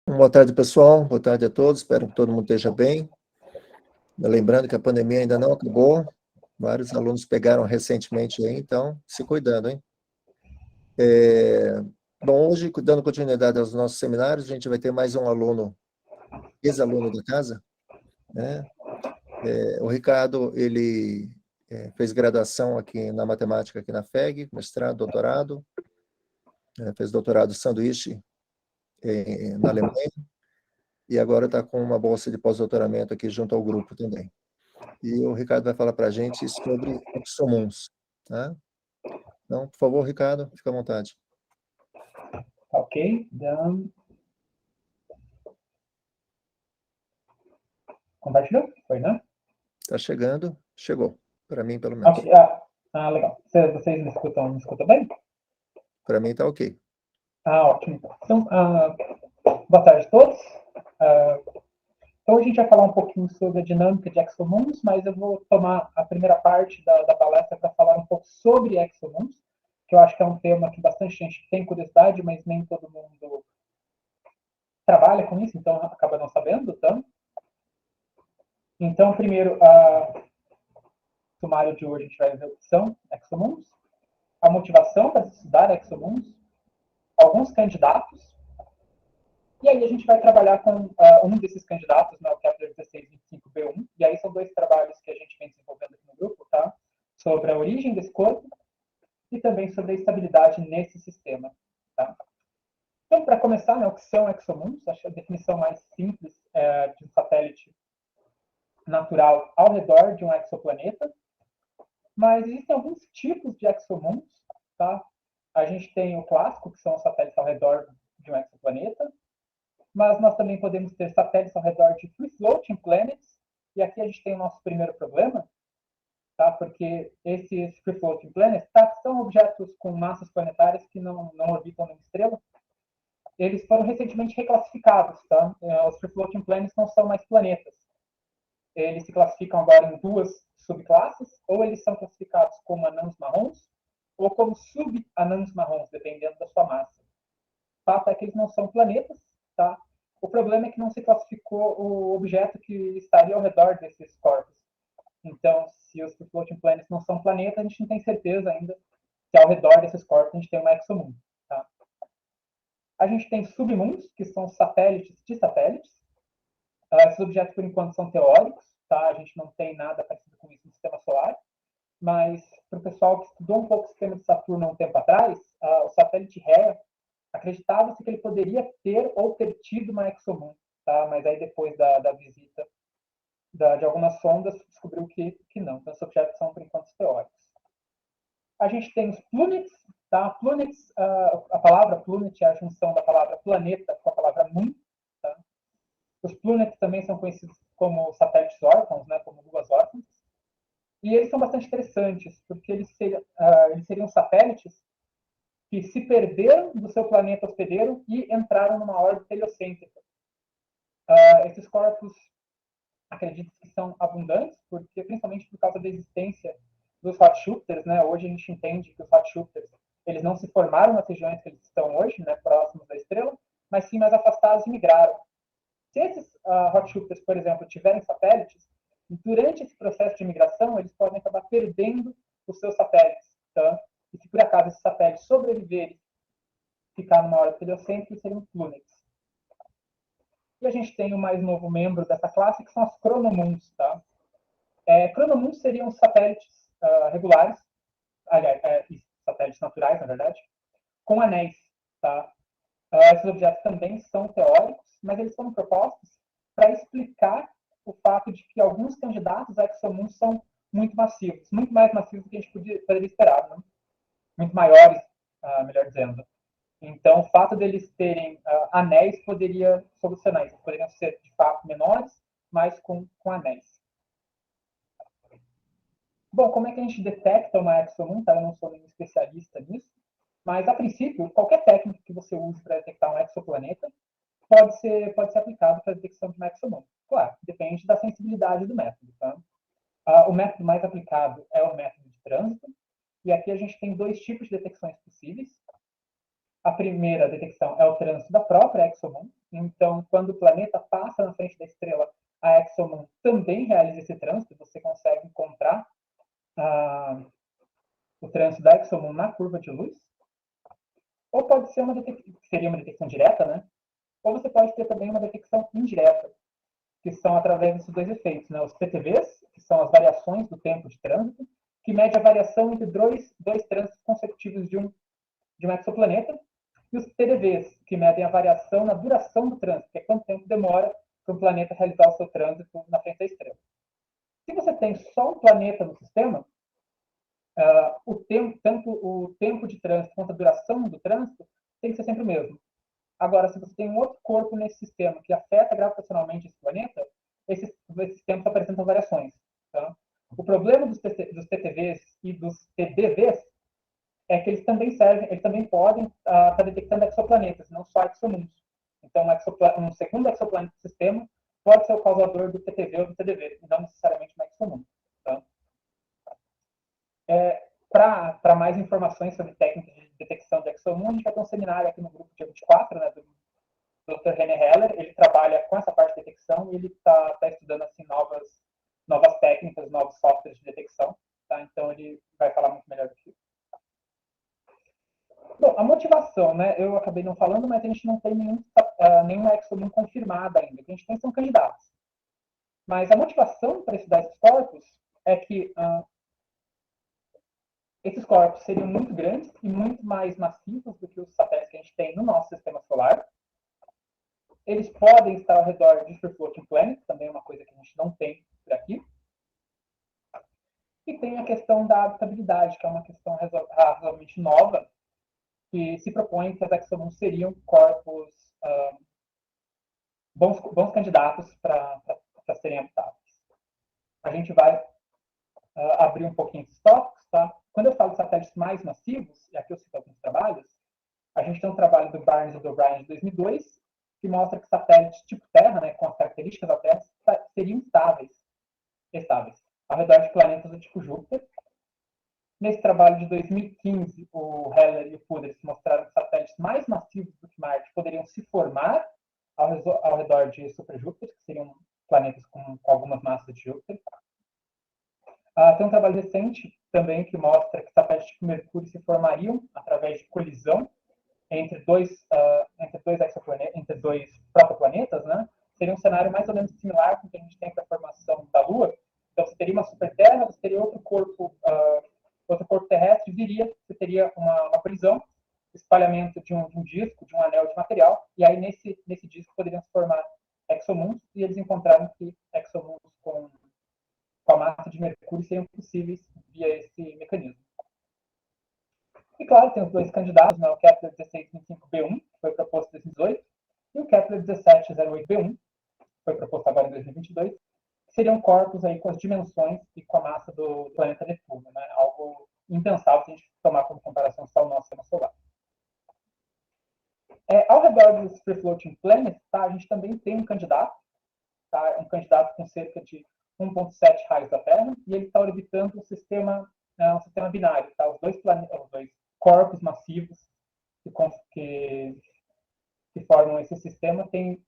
Boa tarde, pessoal. Boa tarde a todos. Espero que todo mundo esteja bem. Lembrando que a pandemia ainda não acabou. Vários alunos pegaram recentemente aí, então se cuidando, hein? Bom, hoje, dando continuidade aos nossos seminários, a gente vai ter mais um aluno, ex-aluno da casa, né? O Ricardo, ele fez graduação aqui na matemática, aqui na FEG, mestrado, doutorado, fez doutorado sanduíche na Alemanha, e agora está com uma bolsa de pós-doutoramento aqui junto ao grupo também. E o Ricardo vai falar para a gente sobre exomundos, tá? Então, por favor, Ricardo, fica à vontade. Ok, compartilhou? Foi, né? Está chegando, chegou, para mim, pelo menos. Ok, legal. Vocês me escutam bem? Para mim está ok. Ótimo. Então, boa tarde a todos. Então, a gente vai falar um pouquinho sobre a dinâmica de exomundos, mas eu vou tomar a primeira parte da palestra para falar um pouco sobre exomundos, que eu acho que é um tema que bastante gente tem curiosidade, mas nem todo mundo trabalha com isso, então acaba não sabendo, tá? Então, primeiro, o sumário de hoje a gente vai ver o que são exomundos, a motivação para estudar exomundos, alguns candidatos, e aí a gente vai trabalhar com um desses candidatos, né, o Kepler 1625b1, e aí são dois trabalhos que a gente vem desenvolvendo aqui no grupo, tá? Sobre a origem desse corpo e também sobre a estabilidade nesse sistema, tá? Então, para começar, né, o que são exomundos? Acho que a definição mais simples de um satélite natural ao redor de um exoplaneta, mas existem alguns tipos de exomundos, tá? A gente tem o clássico, que são os satélites ao redor de um exoplaneta, mas nós também podemos ter satélites ao redor de free floating planets, e aqui a gente tem o nosso primeiro problema, tá? Porque esses free floating planets são objetos com massas planetárias que não orbitam nenhuma estrela. Eles foram recentemente reclassificados, tá? Os free floating planets não são mais planetas. Eles se classificam agora em duas subclasses, ou eles são classificados como anãos marrons, ou como subanãos marrons, dependendo da sua massa. O fato é que eles não são planetas, tá? O problema é que não se classificou o objeto que estaria ao redor desses corpos. Então, se os floating planets não são planetas, a gente não tem certeza ainda que ao redor desses corpos a gente tem um exomundo. Tá? A gente tem submundos, que são satélites de satélites. Esses objetos, por enquanto, são teóricos. Tá? A gente não tem nada parecido com isso no sistema solar. Mas, para o pessoal que estudou um pouco o sistema de Saturno há um tempo atrás, o satélite Rhea, acreditava-se que ele poderia ter ou ter tido uma exomundo. Tá? Mas aí, depois da visita de algumas sondas, descobriu que não. Então, esses objetos são, por enquanto, teóricos. A gente tem os planets. Tá? Planets, a palavra planet é a junção da palavra planeta com a palavra moon. Tá? Os planets também são conhecidos como satélites órfãos, né? Como luas órfãs. E eles são bastante interessantes, porque eles seriam satélites que se perderam do seu planeta hospedeiro e entraram numa órbita heliocêntrica. Esses corpos acredito que são abundantes, porque principalmente por causa da existência dos hot shooters, né? Hoje a gente entende que os hot shooters eles não se formaram nas regiões que eles estão hoje, né, próximos da estrela, mas sim mais afastados e migraram. Se esses hot shooters, por exemplo, tiverem satélites, durante esse processo de migração eles podem acabar perdendo os seus satélites, tá? E se por acaso esses satélites sobreviverem, ficar numa órbita heliocêntrica, seriam planets. E a gente tem o mais novo membro dessa classe, que são as Chronomoons. Tá? Chronomoons seriam satélites regulares, aliás, satélites naturais, na verdade, com anéis. Tá? Esses objetos também são teóricos, mas eles foram propostos para explicar o fato de que alguns candidatos a exomundos são muito massivos, muito mais massivos do que a gente poderia esperar, né? Muito maiores, melhor dizendo. Então, o fato deles terem anéis poderia solucionar isso. Poderiam ser, de fato, menores, mas com anéis. Bom, como é que a gente detecta uma exomum? Tá? Eu não sou nenhum especialista nisso, mas, a princípio, qualquer técnica que você use para detectar um exoplaneta pode ser aplicado para a detecção de uma exomum. Claro, depende da sensibilidade do método. Tá? O método mais aplicado é o método de trânsito, e aqui a gente tem dois tipos de detecções possíveis. A primeira detecção é o trânsito da própria exomum, Então, quando o planeta passa na frente da estrela, a ExoMoon também realiza esse trânsito, você consegue encontrar o trânsito da ExoMoon na curva de luz. Ou pode ser seria uma detecção direta, né? Ou você pode ter também uma detecção indireta, que são através desses dois efeitos, né? Os PTVs, que são as variações do tempo de trânsito, que mede a variação entre dois trânsitos consecutivos de um exoplaneta, e os TDVs, que medem a variação na duração do trânsito, que é quanto tempo demora para um planeta realizar o seu trânsito na frente da estrela. Se você tem só um planeta no sistema, tanto o tempo de trânsito quanto a duração do trânsito tem que ser sempre o mesmo. Agora, se você tem um outro corpo nesse sistema que afeta gravitacionalmente esse planeta, esses tempos apresentam variações. Tá? O problema dos TTVs e dos TDVs é que eles também podem estar detectando exoplanetas, não só exomoons. Então, um segundo exoplaneta do sistema pode ser o causador do TTV ou do TDV, e não necessariamente uma exomoon. Tá? Para mais informações sobre técnicas de detecção de exomoon, a gente vai ter um seminário aqui no grupo dia 24, né, do Dr. René Heller. Ele trabalha com essa parte de detecção e ele está estudando assim, novas técnicas, novos softwares de detecção. Tá? Então, ele vai falar muito melhor do que eu. Bom, a motivação, né? Eu acabei não falando, mas a gente não tem nenhuma exomoon confirmada ainda. O que a gente tem são candidatos. Mas a motivação para estudar esses corpos é que esses corpos seriam muito grandes e muito mais massivos do que os satélites que a gente tem no nosso sistema solar. Eles podem estar ao redor de Free Floating Planets, também é uma coisa que a gente não tem por aqui. E tem a questão da habitabilidade, que é uma questão razoavelmente nova, que se propõe que as exomoons seriam corpos bons candidatos para serem habitáveis. A gente vai abrir um pouquinho esses tópicos. Tá? Quando eu falo de satélites mais massivos, e aqui eu cito alguns trabalhos, a gente tem um trabalho do Barnes e do O'Brien de 2002, que mostra que satélites tipo Terra, né, com as características da Terra, seriam estáveis ao redor de planetas do tipo Júpiter. Nesse trabalho de 2015, o Heller e o Puders mostraram que satélites mais massivos do que Marte poderiam se formar ao redor de superjúpiter, que seriam planetas com algumas massas de Júpiter. Tem um trabalho recente também que mostra que satélites tipo Mercúrio se formariam através de colisão entre dois protoplanetas, né? Seria um cenário mais ou menos similar com o que a gente tem para a formação da Lua. Então, você teria uma superterra, você teria outro corpo terrestre, você teria uma colisão, espalhamento de um disco, de um anel de material, e aí nesse disco poderiam se formar exomoons, e eles encontraram que exomoons com a massa de Mercúrio seriam possíveis via esse mecanismo. E claro, tem os dois candidatos, né, o Kepler 1625b1, que foi proposto em 2018, e o Kepler 1708b1, que foi proposto agora em 2022, que seriam corpos aí com as dimensões e com a massa do planeta Netuno, né, algo impensável se a gente tomar como comparação só o nosso sistema solar. Ao redor dos Free Floating Planets, tá, a gente também tem um candidato, tá, um candidato com cerca de 1,7 raios da Terra, e ele está orbitando um sistema binário, tá, os dois corpos massivos que formam esse sistema têm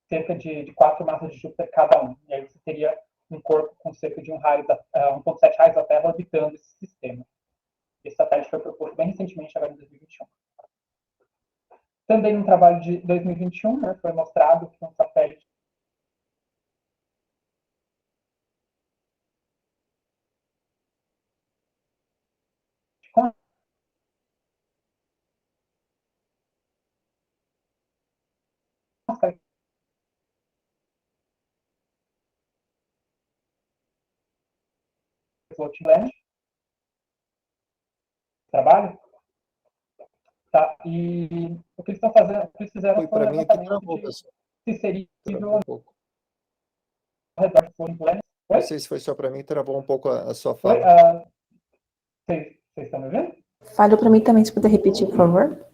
cerca de 4 massas de Júpiter cada um. E aí você teria um corpo com cerca de 1,7 raios da Terra orbitando esse sistema. Esse satélite foi proposto bem recentemente, agora em 2021. Também no trabalho de 2021, né, foi mostrado que um satélite com as Floating Land, trabalho, tá? E o que eles estão fazendo, o que eles fizeram foi um levantamento de se seria possível ao redor de Floating Planet. Não sei se foi só para mim, travou um pouco a sua fala. Vocês estão me ouvindo? Falhou para mim também, se puder repetir, por favor.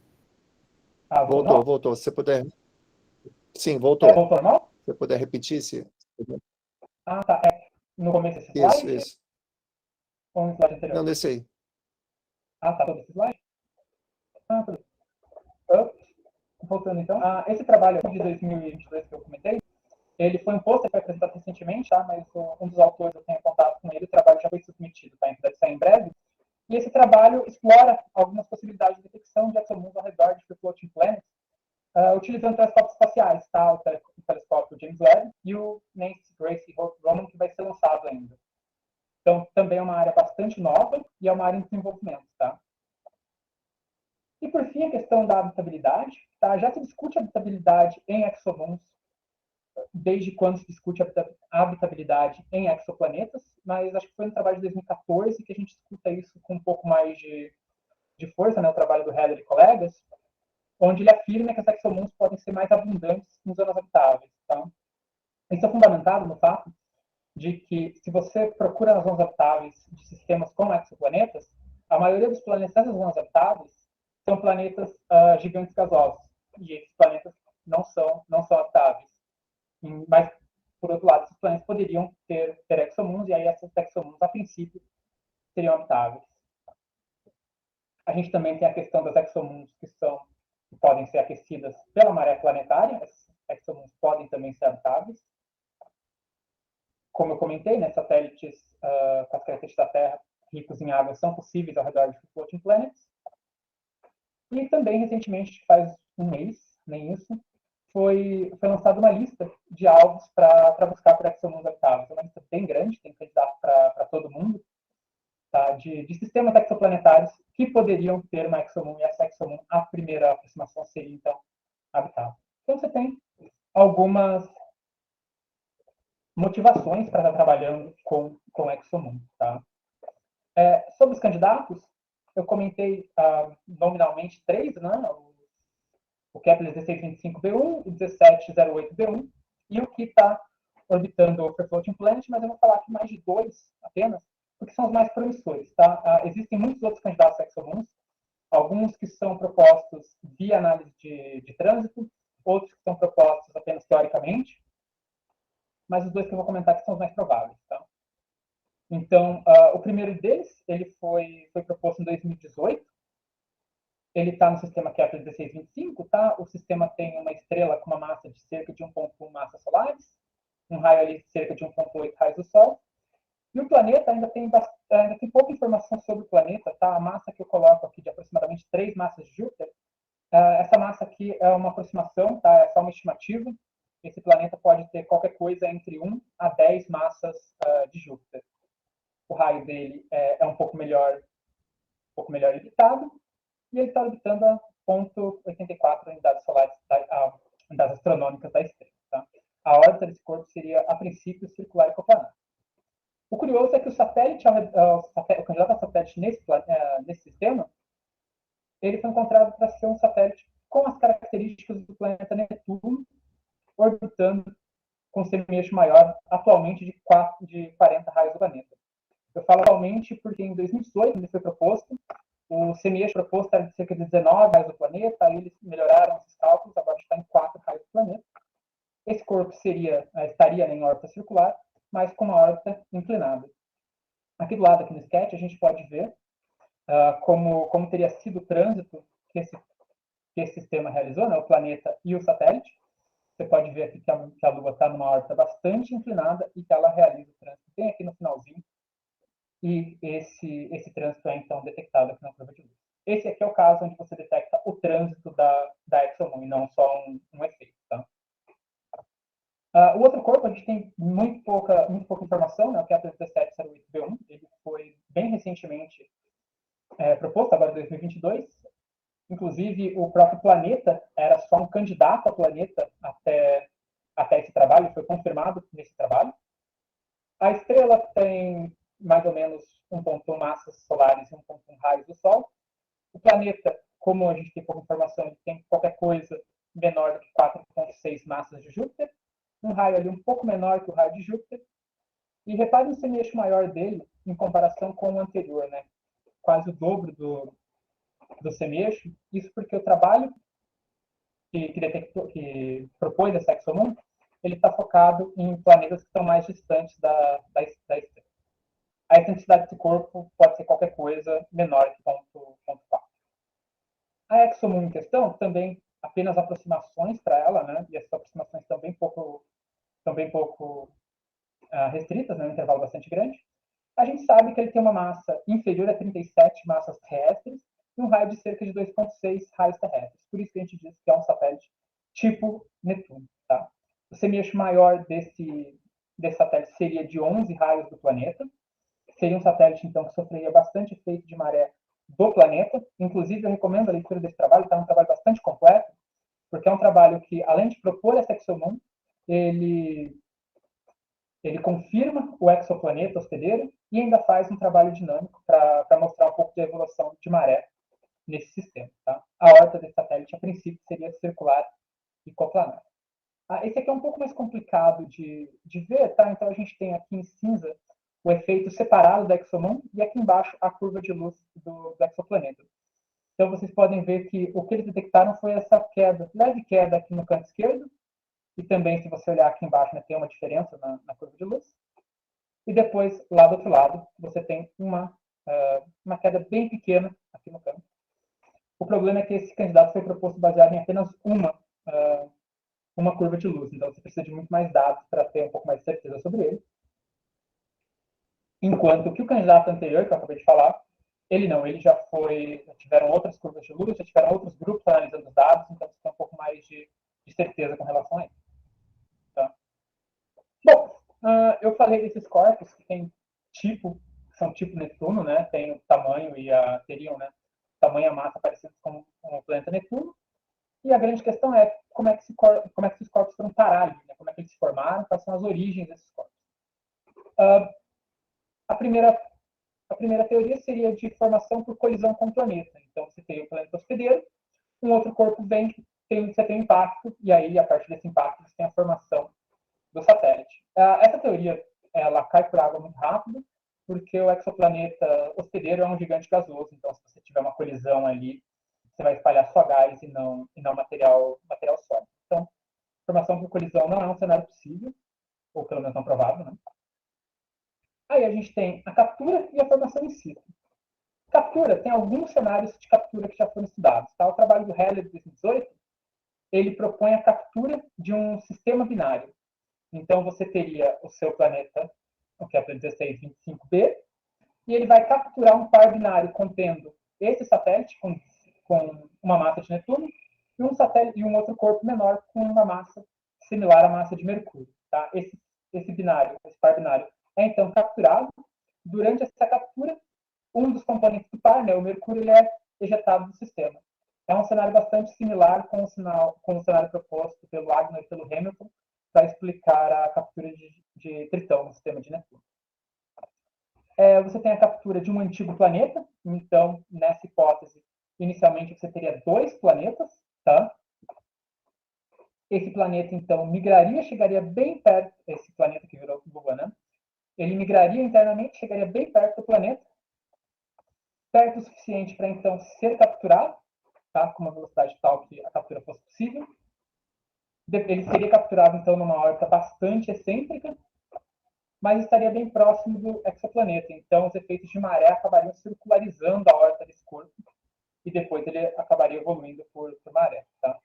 Voltou. Se você puder. Sim, voltou. Voltou normal? Se você puder repetir, se. Tá. No começo desse slide? Isso. Ou no slide anterior? Não, desse aí. Tá todo esse slide? Tudo. voltando então, esse trabalho de 2022 que eu comentei, ele foi um post que foi apresentado recentemente, tá? Mas um dos autores, eu tenho contato com ele, o trabalho já foi submetido, tá? Então deve sair em breve. E esse trabalho explora algumas possibilidades de detecção de exomundos ao redor de floating planets, utilizando telescópios espaciais, tá? O telescópio James Webb e o Nancy Grace Roman, que vai ser lançado ainda. Então, também é uma área bastante nova e é uma área em desenvolvimento, tá? E, por fim, a questão da habitabilidade, tá? Já se discute habitabilidade em exomundos desde quando se discute a habitabilidade em exoplanetas, mas acho que foi no trabalho de 2014 que a gente escuta isso com um pouco mais de força, né? O trabalho do Heller e colegas, onde ele afirma que as exomundos podem ser mais abundantes em zonas habitáveis. Tá? Isso é fundamentado no fato de que, se você procura nas zonas habitáveis de sistemas como exoplanetas, a maioria dos planetas nessas zonas habitáveis são planetas gigantes gasosos, e esses planetas não são habitáveis. Mas, por outro lado, esses planetas poderiam ter exomundos, e aí essas exomundos, a princípio, seriam habitáveis. A gente também tem a questão das exomundos que podem ser aquecidas pela maré planetária. Esses exomundos podem também ser habitáveis. Como eu comentei, né, satélites com as características da Terra ricos em água são possíveis ao redor de floating planets. E também, recentemente, faz um mês, nem isso, foi lançada uma lista de alvos para buscar por exomundos habitáveis. É uma lista bem grande, tem candidato para todo mundo, tá? de sistemas exoplanetários que poderiam ter uma exomoon, e essa exomoon, a primeira aproximação seria, então, habitável. Então, você tem algumas motivações para estar trabalhando com exomoon. Tá? Sobre os candidatos, eu comentei nominalmente 3, né? O Kepler 1625b1, o 1708b1 e o que está orbitando o Floating Planet, mas eu vou falar aqui mais de 2 apenas, porque são os mais promissores. Tá? Existem muitos outros candidatos a exomoons, alguns que são propostos via análise de trânsito, outros que são propostos apenas teoricamente, mas os dois que eu vou comentar aqui são os mais prováveis. Tá? Então, o primeiro deles, ele foi proposto em 2018, ele está no sistema Kepler 1625, tá? O sistema tem uma estrela com uma massa de cerca de 1,1 massas solares, um raio ali de cerca de 1,8 raios do Sol. E o planeta ainda tem pouca informação sobre o planeta, tá? A massa que eu coloco aqui de aproximadamente 3 massas de Júpiter, essa massa aqui é uma aproximação, tá? É só uma estimativa. Esse planeta pode ter qualquer coisa entre 1 a 10 massas de Júpiter. O raio dele é um pouco melhor limitado, e ele está orbitando a 0,84 unidades solares, unidades astronômicas da estrela. Tá? A órbita desse corpo seria, a princípio, circular e coplanar. O curioso é que o candidato a satélite nesse sistema, ele foi encontrado para ser um satélite com as características do planeta Netuno, orbitando com semi-eixo maior, atualmente de 40 raios do planeta. Eu falo atualmente porque em 2018 ele foi proposto, o semi-eixo proposto era de cerca de 19 raios do planeta, aí eles melhoraram esses cálculos, agora está em 4 raios do planeta. Esse corpo estaria em órbita circular, mas com uma órbita inclinada. Aqui do lado, aqui no sketch, a gente pode ver como teria sido o trânsito que esse sistema realizou, né, o planeta e o satélite. Você pode ver aqui que a Lua está numa órbita bastante inclinada e que ela realiza o trânsito bem aqui no finalzinho. E esse trânsito é, então, detectado aqui na curva de luz. Esse aqui é o caso onde você detecta o trânsito da exomoon, e não só um efeito. Tá? O outro corpo, a gente tem muito pouca informação, né? O Kepler 1708b1, ele foi bem recentemente proposto, agora em 2022. Inclusive, o próprio planeta era só um candidato a planeta até esse trabalho, foi confirmado nesse trabalho. A estrela tem mais ou menos 1,1 massas solares e 1,1 raios do Sol. O planeta, como a gente tem pouca informação, ele tem qualquer coisa menor do que 4,6 massas de Júpiter, um raio ali um pouco menor que o raio de Júpiter, e repare no semi-eixo maior dele em comparação com o anterior, né? Quase o dobro do semi-eixo. Isso porque o trabalho que propôs essa exomoon, ele está focado em planetas que estão mais distantes da estrela. A excentricidade desse corpo pode ser qualquer coisa menor que 0,4. A exomoon em questão também apenas aproximações para ela, né? E essas aproximações estão bem pouco restritas, né? Um intervalo bastante grande. A gente sabe que ele tem uma massa inferior a 37 massas terrestres e um raio de cerca de 2,6 raios terrestres. Por isso que a gente diz que é um satélite tipo Netuno. Tá? O semieixo maior desse satélite seria de 11 raios do planeta. Seria um satélite, então, que sofreria bastante efeito de maré do planeta. Inclusive, eu recomendo a leitura desse trabalho, tá? É um trabalho bastante completo, porque é um trabalho que, além de propor essa ExoMoon, ele confirma o exoplaneta hospedeiro e ainda faz um trabalho dinâmico para mostrar um pouco da evolução de maré nesse sistema. Tá? A órbita desse satélite, a princípio, seria circular e coplanar. Esse aqui é um pouco mais complicado de ver, tá? Então a gente tem aqui em cinza o efeito separado da ExoMoon e aqui embaixo a curva de luz do exoplaneta. Então vocês podem ver que o que eles detectaram foi essa queda, leve queda aqui no canto esquerdo, e também, se você olhar aqui embaixo, né, tem uma diferença na curva de luz. E depois, lá do outro lado, você tem uma queda bem pequena aqui no canto. O problema é que esse candidato foi proposto baseado em apenas uma curva de luz. Então, você precisa de muito mais dados para ter um pouco mais de certeza sobre ele. Enquanto que o candidato anterior, que eu acabei de falar, ele já tiveram outras curvas de luz, já tiveram outros grupos analisando os dados, então você tem um pouco mais de certeza com relação a ele. Tá? Bom, eu falei desses corpos que são tipo Netuno, né? Tem o tamanho e teriam, né, tamanho e a massa parecidos com o planeta Netuno. E a grande questão é como é que esses corpos foram parar ali, né? Como é que eles se formaram, quais são as origens desses corpos. A primeira teoria seria de formação por colisão com o planeta. Então, você tem o planeta hospedeiro, um outro corpo vem, você tem um impacto, e aí, a partir desse impacto, você tem a formação do satélite. Essa teoria ela cai por água muito rápido, porque o exoplaneta hospedeiro é um gigante gasoso, então se você tiver uma colisão ali, você vai espalhar só gás e não material sólido. Então, formação por colisão não é um cenário possível, ou pelo menos não provável. Né? Aí a gente tem a captura e a formação em si. Captura, tem alguns cenários de captura que já foram estudados. Tá? O trabalho do Heller de 2018, ele propõe a captura de um sistema binário. Então, você teria o seu planeta, o Kepler 1625b, e ele vai capturar um par binário contendo esse satélite com uma massa de Netuno e um satélite e um outro corpo menor com uma massa similar à massa de Mercúrio. Tá? Esse par binário, é então capturado. Durante essa captura, um dos componentes do par, né, o Mercúrio, ele é ejetado do sistema. É um cenário bastante similar com o cenário proposto pelo Agner e pelo Hamilton, para explicar a captura de Tritão no sistema de Netuno. Você tem a captura de um antigo planeta, então, nessa hipótese, inicialmente você teria 2 planetas, tá? Esse planeta, então, chegaria bem perto, esse planeta que virou Lua, né? Ele migraria internamente, chegaria bem perto do planeta, perto o suficiente para, então, ser capturado, tá? Com uma velocidade tal que a captura fosse possível. Ele seria capturado, então, numa órbita bastante excêntrica, mas estaria bem próximo do exoplaneta. Então, os efeitos de maré acabariam circularizando a órbita desse corpo e depois ele acabaria evoluindo por maré. Tá?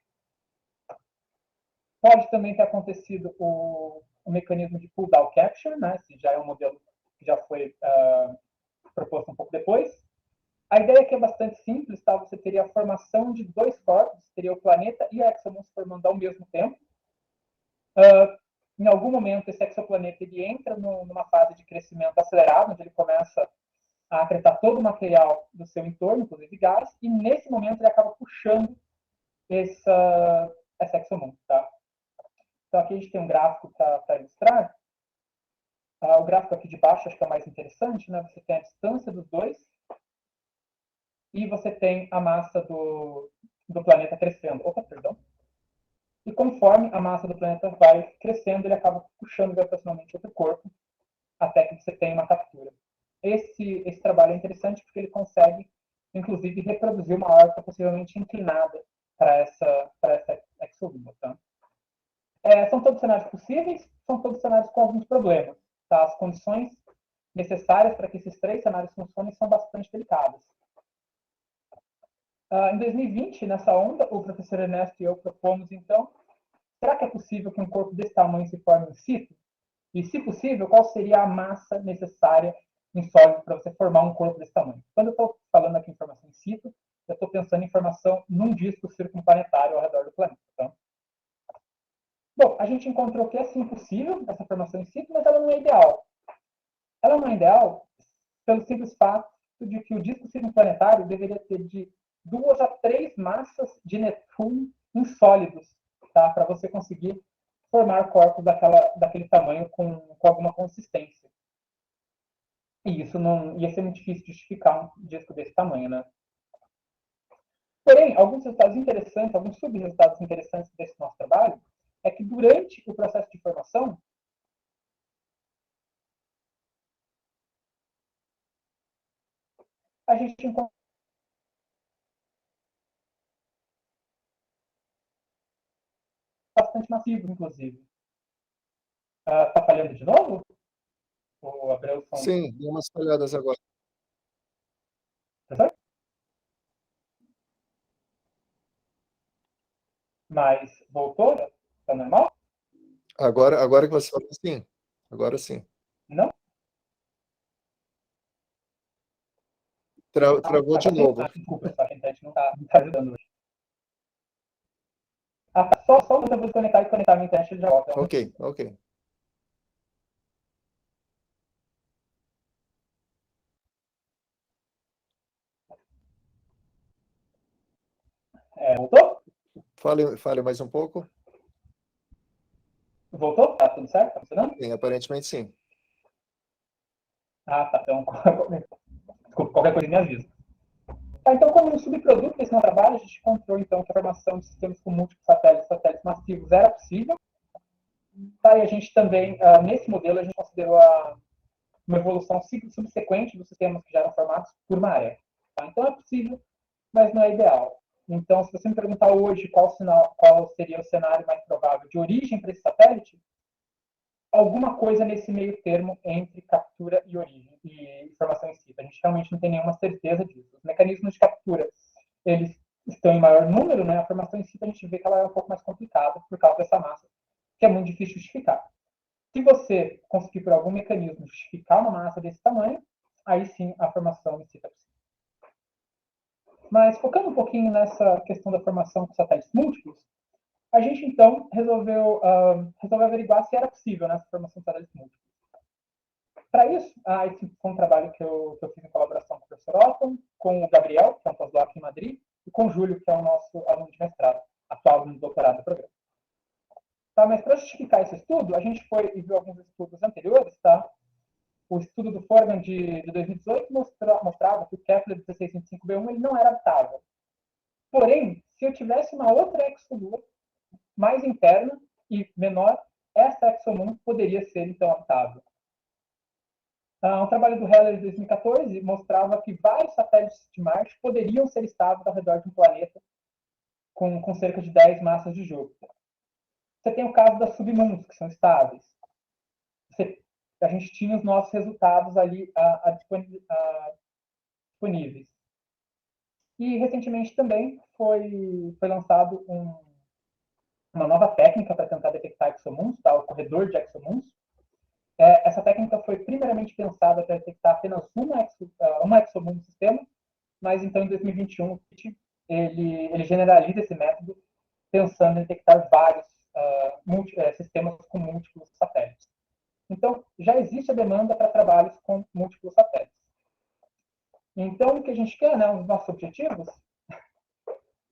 Pode também ter acontecido o mecanismo de pull-down capture, né? Esse já é um modelo que já foi proposto um pouco depois. A ideia aqui é bastante simples, tá? Você teria a formação de 2 corpos, teria o planeta e a ExoMoon se formando ao mesmo tempo. Em algum momento, esse exoplaneta ele entra numa fase de crescimento acelerado, onde ele começa a acretar todo o material do seu entorno, inclusive gás, e nesse momento ele acaba puxando essa ExoMoon. Tá? Então aqui a gente tem um gráfico para ilustrar. O gráfico aqui de baixo acho que é o mais interessante, né? Você tem a distância dos dois e você tem a massa do planeta crescendo. Opa, perdão. E conforme a massa do planeta vai crescendo, ele acaba puxando gravitacionalmente outro corpo até que você tenha uma captura. Esse trabalho é interessante porque ele consegue, inclusive, reproduzir uma órbita possivelmente inclinada para essa exolua. Tá? São todos cenários possíveis, são todos cenários com alguns problemas. Tá? As condições necessárias para que esses 3 cenários funcionem são bastante delicadas. Em 2020, nessa onda, o professor Ernesto e eu propomos, então, será que é possível que um corpo desse tamanho se forme in situ? E, se possível, qual seria a massa necessária em sólido para você formar um corpo desse tamanho? Quando eu estou falando aqui em formação in situ, eu estou pensando em formação num disco circunplanetário ao redor do planeta. Então, bom, a gente encontrou que é sim possível essa formação in situ, mas ela não é ideal. Ela não é ideal pelo simples fato de que o disco circunplanetário deveria ter de 2 a 3 massas de Netuno em sólidos, tá? Para você conseguir formar corpos daquele tamanho com alguma consistência. E isso não ia ser muito difícil de justificar um disco desse tamanho, né? Porém, alguns resultados interessantes, alguns subresultados interessantes desse nosso trabalho, é que durante o processo de formação, a gente encontra bastante massivo, inclusive. Tá falhando de novo? O Abreu Sim, deu umas falhadas agora. Mas voltou? Tá normal? Agora que você falou, sim. Agora sim. Não? Travou de novo. Desculpa, só que a internet não tá ajudando hoje. Só você desconectar e conectar minha internet, ele já volta. Ok, ok. Voltou? Fale mais um pouco. Voltou? Tá tudo certo? Tá funcionando? Sim, aparentemente sim. Tá. Então, desculpa, qualquer coisa me avisa. Então, como um subproduto desse nosso trabalho, a gente encontrou então que a formação de sistemas com múltiplos satélites massivos era possível. Tá, e a gente também, nesse modelo, a gente considerou uma evolução subsequente dos sistemas que já eram formados por maré. Tá? Então, é possível, mas não é ideal. Então, se você me perguntar hoje qual seria o cenário mais provável de origem para esse satélite, alguma coisa nesse meio termo entre captura e origem e formação em si. A gente realmente não tem nenhuma certeza disso. Os mecanismos de captura, eles estão em maior número, né? A formação em si, a gente vê que ela é um pouco mais complicada por causa dessa massa, que é muito difícil de justificar. Se você conseguir, por algum mecanismo, justificar uma massa desse tamanho, aí sim a formação em si é possível. Mas, focando um pouquinho nessa questão da formação com satélites múltiplos, a gente, então, resolveu averiguar se era possível essa formação de satélites múltiplos. Para isso, esse foi um trabalho que eu fiz em colaboração com o professor Otton, com o Gabriel, que é um pós-doc em Madrid, e com o Júlio, que é o nosso aluno de mestrado, atual no doutorado do programa. Tá, mas para justificar esse estudo, a gente foi e viu alguns estudos anteriores, tá? O estudo do Forgan de 2018 mostrava que o Kepler 1625b1 ele não era habitável. Porém, se eu tivesse uma outra exolua mais interna e menor, essa exomoon poderia ser, então, habitável. Um trabalho do Heller de 2014 mostrava que vários satélites de Marte poderiam ser estáveis ao redor de um planeta com cerca de 10 massas de Júpiter. Você tem o caso das submoons, que são estáveis. A gente tinha os nossos resultados ali disponíveis. E, recentemente, também foi lançado uma nova técnica para tentar detectar exomoons, tá? O corredor de exomoons. Essa técnica foi primeiramente pensada para detectar apenas uma exomoon no sistema, mas então em 2021 ele generaliza esse método pensando em detectar vários sistemas com múltiplos satélites. Então, já existe a demanda para trabalhos com múltiplos satélites. Então, o que a gente quer, né, os nossos objetivos,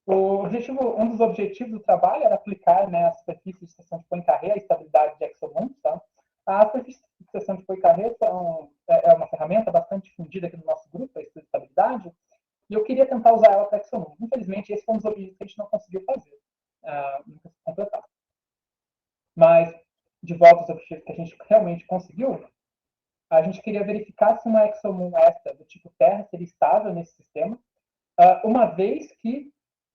um dos objetivos do trabalho era aplicar, né, a superfície de seção de Poincaré, a estabilidade de exomoons, tá? A superfície de seção de Poincaré é uma ferramenta bastante difundida aqui no nosso grupo, a estudo de estabilidade, e eu queria tentar usar ela para exomoons. Infelizmente, esse foi um dos objetivos que a gente não conseguiu fazer, nunca se completar. Mas, de volta aos objetivos que a gente realmente conseguiu, a gente queria verificar se uma exomoon extra do tipo Terra seria estável nesse sistema, uma vez que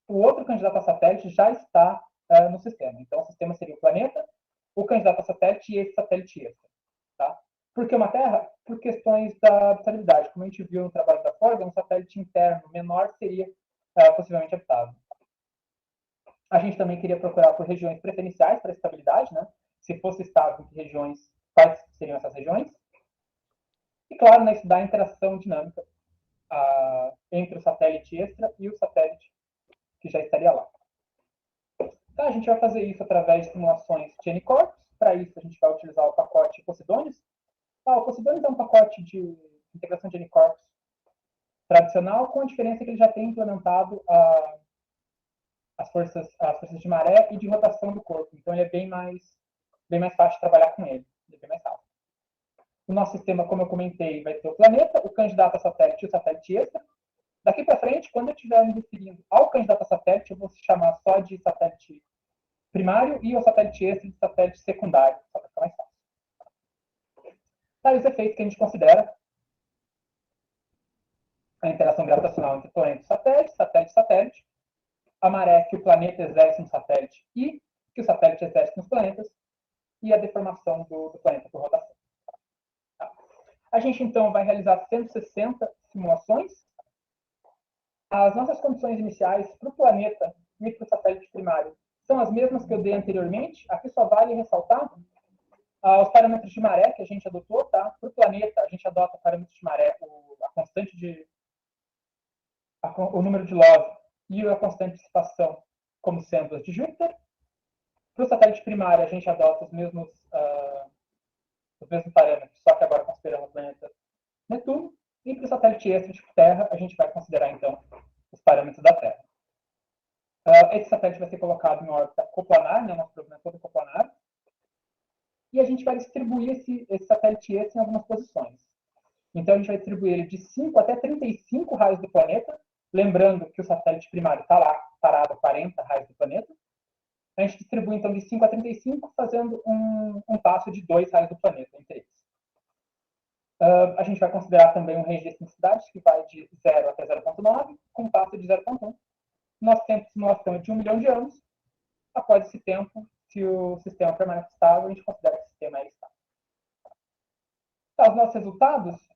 o outro candidato a satélite já está no sistema. Então, o sistema seria o planeta, o candidato a satélite e esse satélite extra. Tá? Por que uma Terra? Por questões da habitabilidade. Como a gente viu no trabalho da Forgan, um satélite interno menor seria possivelmente habitável. A gente também queria procurar por regiões preferenciais para estabilidade, né? Se fosse estável, que regiões, quais seriam essas regiões? E, claro, né, estudar a interação dinâmica entre o satélite extra e o satélite que já estaria lá. Então, a gente vai fazer isso através de simulações de N-Corps. Para isso, a gente vai utilizar o pacote Posidonius. O Posidonius é um pacote de integração de N-Corps tradicional, com a diferença que ele já tem implementado as forças de maré e de rotação do corpo. Então, ele é bem mais fácil de trabalhar com ele. Ele é bem mais rápido. O nosso sistema, como eu comentei, vai ter o planeta, o candidato a satélite e o satélite extra. Daqui para frente, quando eu estiver me referindo ao candidato a satélite, eu vou se chamar só de satélite primário e o satélite extra de satélite secundário, só para ficar mais fácil. Tá, os efeitos que a gente considera: a interação gravitacional entre planeta e satélite, satélite-satélite, a maré que o planeta exerce no satélite e que o satélite exerce nos planetas, e a deformação do planeta por rotação. Tá. A gente, então, vai realizar 160 simulações. As nossas condições iniciais para o planeta e para o satélite primário são as mesmas que eu dei anteriormente. Aqui só vale ressaltar os parâmetros de maré que a gente adotou. Tá? Para o planeta, a gente adota parâmetros de maré, a constante o número de Love e a constante de dissipação como sendo as de Júpiter. Para o satélite primário, a gente adota os mesmos parâmetros, só que agora considerando o planeta Netuno. E para o satélite extra, tipo Terra, a gente vai considerar, então, os parâmetros da Terra. Esse satélite vai ser colocado em órbita coplanar, né? Nosso programa é todo coplanar. E a gente vai distribuir esse satélite extra em algumas posições. Então, a gente vai distribuir ele de 5 até 35 raios do planeta. Lembrando que o satélite primário está lá parado a 40 raios do planeta. A gente distribui, então, de 5 a 35, fazendo um passo de 2 raios do planeta entre eles. A gente vai considerar também um range de eccentricidades, que vai de 0 até 0,9, com um passo de 0,1. Nosso tempo de simulação é de 1 milhão de anos. Após esse tempo, se o sistema permanece estável, a gente considera que o sistema é estável. Tá, os nossos resultados.